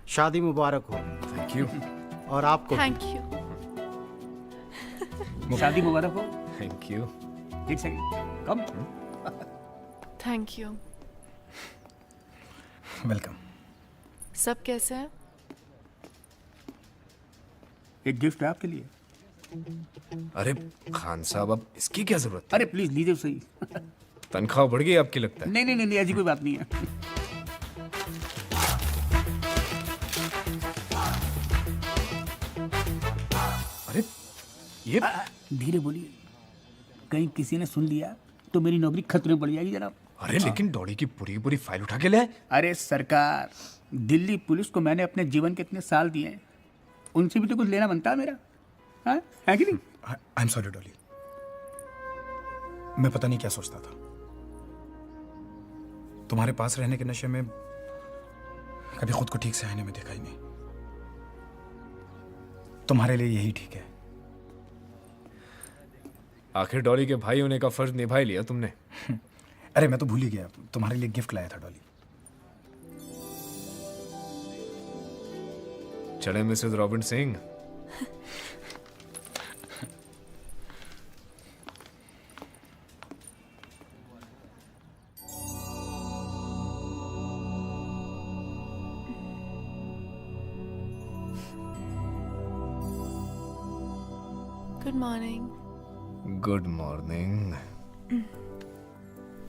शादी मुबारक हो। Thank you. और आपको? Thank you. शादी मुबारक हो। Thank you. एक second, come. Thank you. Welcome. सब कैसे हैं? एक गिफ्ट है आपके लिए। अरे खान साहब, अब इसकी क्या जरूरत? अरे प्लीज लीजिए सही। तनख्वाह बढ़ गई आपकी लगता है? नहीं नहीं नहीं, ऐसी कोई बात नहीं है। अरे ये धीरे बोलिए, कहीं किसी ने सुन लिया तो मेरी नौकरी खतरे में पड़ जाएगी जनाब। अरे लेकिन डॉली की पूरी पूरी फाइल उठा के ले आए। अरे सरकार, दिल्ली पुलिस को मैंने अपने जीवन के इतने साल दिए हैं, उनसे भी तो कुछ लेना बनता है मेरा। हाँ, है कि नहीं? आई एम सॉरी डॉली, मैं पता नहीं क्या सोचता था। तुम्हारे पास रहने के नशे में कभी खुद को ठीक से आईने में देखा ही नहीं। तुम्हारे लिए यही ठीक है। आखिर डॉली के भाई होने का फर्ज निभा ही लिया तुमने। अरे मैं तो भूल ही गया, तुम्हारे लिए गिफ्ट लाया था डॉली। चले Mrs robin Singh. Good morning. Good morning.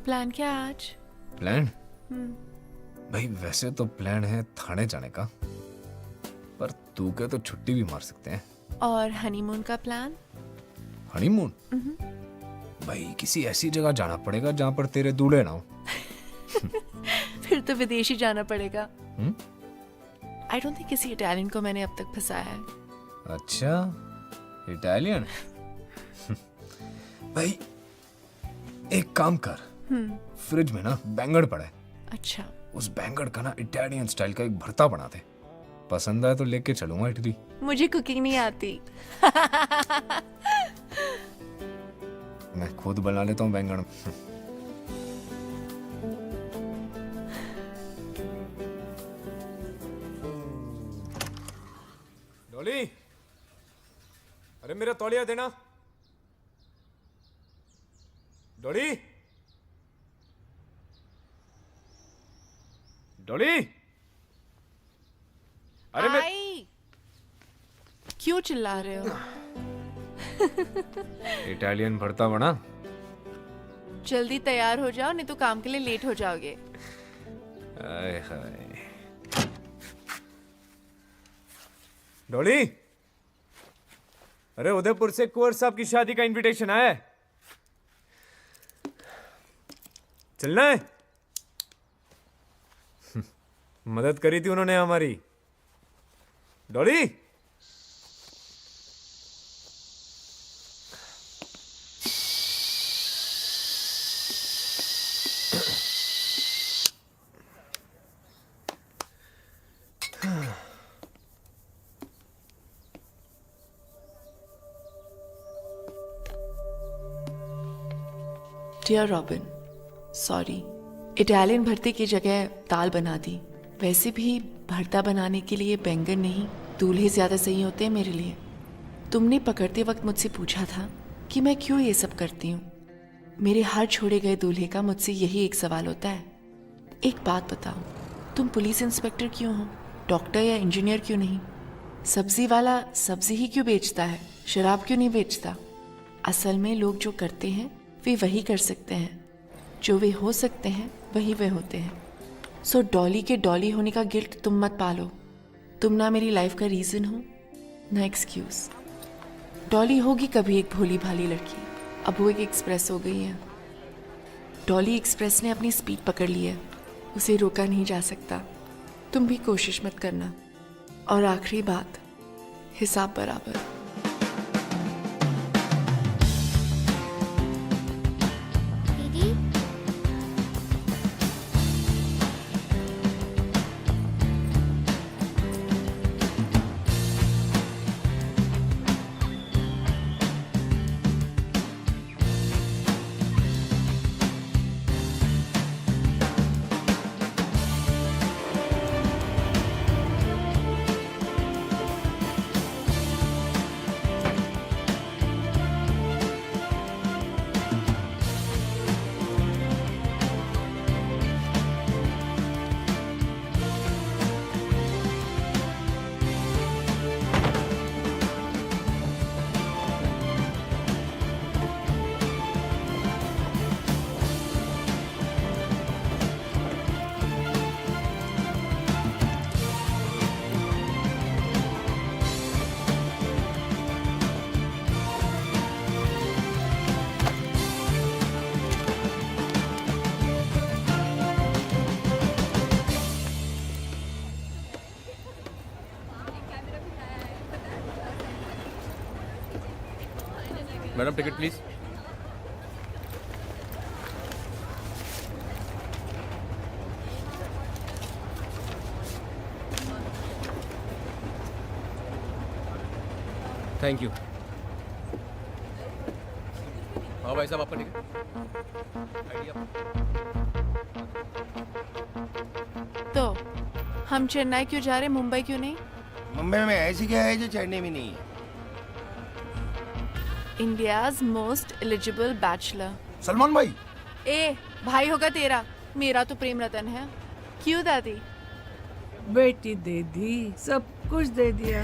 Plan क्या है आज? प्लान? हम्म, भाई वैसे तो प्लान है थाने जाने का, पर तू के तो छुट्टी भी मार सकते हैं। और हनीमून का प्लान? हनीमून? भाई किसी ऐसी जगह जाना पड़ेगा जहाँ पर तेरे दूल्हे ना हो। फिर तो विदेश ही जाना पड़ेगा। हम्म? आई डोंट थिंक किसी इटालियन को मैंने अब तक फंसाया है। अच्छा, इटालियन? भाई एक काम कर, फ्रिज में ना बैंगन पड़ा है। अच्छा। उस बैंगन का ना इटालियन स्टाइल का एक भरता बना दे। पसंद आए तो लेके चलूंगा इटली। मुझे कुकिंग नहीं आती। मैं खुद बना लेता हूँ बैंगन। डोली, अरे मेरा तौलिया देना। डोली, डोली, अरे मैं आई। क्यों चिल्ला रहे हो? इटालियन भरता बना। जल्दी तैयार हो जाओ, नहीं तो काम के लिए लेट हो जाओगे। आय हाय। डोली, अरे उदयपुर से कुंवर साहब की शादी का इनविटेशन आया है, चलना है? मदद करी थी उन्होंने हमारी। डोली, डियर रॉबिन, सॉरी, इटालियन भरते की जगह दाल बना दी। वैसे भी भरता बनाने के लिए बैंगन नहीं, दूल्हे ज़्यादा सही होते हैं मेरे लिए। तुमने पकड़ते वक्त मुझसे पूछा था कि मैं क्यों ये सब करती हूँ। मेरे हर छोड़े गए दूल्हे का मुझसे यही एक सवाल होता है, एक बात बताओ, तुम पुलिस इंस्पेक्टर क्यों हो, डॉक्टर या इंजीनियर क्यों नहीं? सब्जी वाला सब्जी ही क्यों बेचता है, शराब क्यों नहीं बेचता? असल में लोग जो करते हैं वे वही कर सकते हैं, जो वे हो सकते हैं वही वे होते हैं। सो डॉली के डॉली होने का गिल्ट तुम मत पालो। तुम ना मेरी लाइफ का रीज़न हो, ना एक्सक्यूज। डॉली होगी कभी एक भोली भाली लड़की, अब वो एक एक्सप्रेस हो गई है। डॉली एक्सप्रेस ने अपनी स्पीड पकड़ ली है, उसे रोका नहीं जा सकता। तुम भी कोशिश मत करना। और आखिरी बात, हिसाब बराबर। Madam ticket please. Thank you. हाँ भाई साहब, आपका टिकट। तो हम चेन्नई क्यों जा रहे, मुंबई क्यों नहीं? मुंबई में ऐसी क्या है जो चेन्नई में नहीं है? India's most eligible bachelor. Salman भाई। ए भाई होगा तेरा, मेरा तो प्रेम रतन है। क्यों दादी? बेटी दे दी, सब कुछ दे दिया।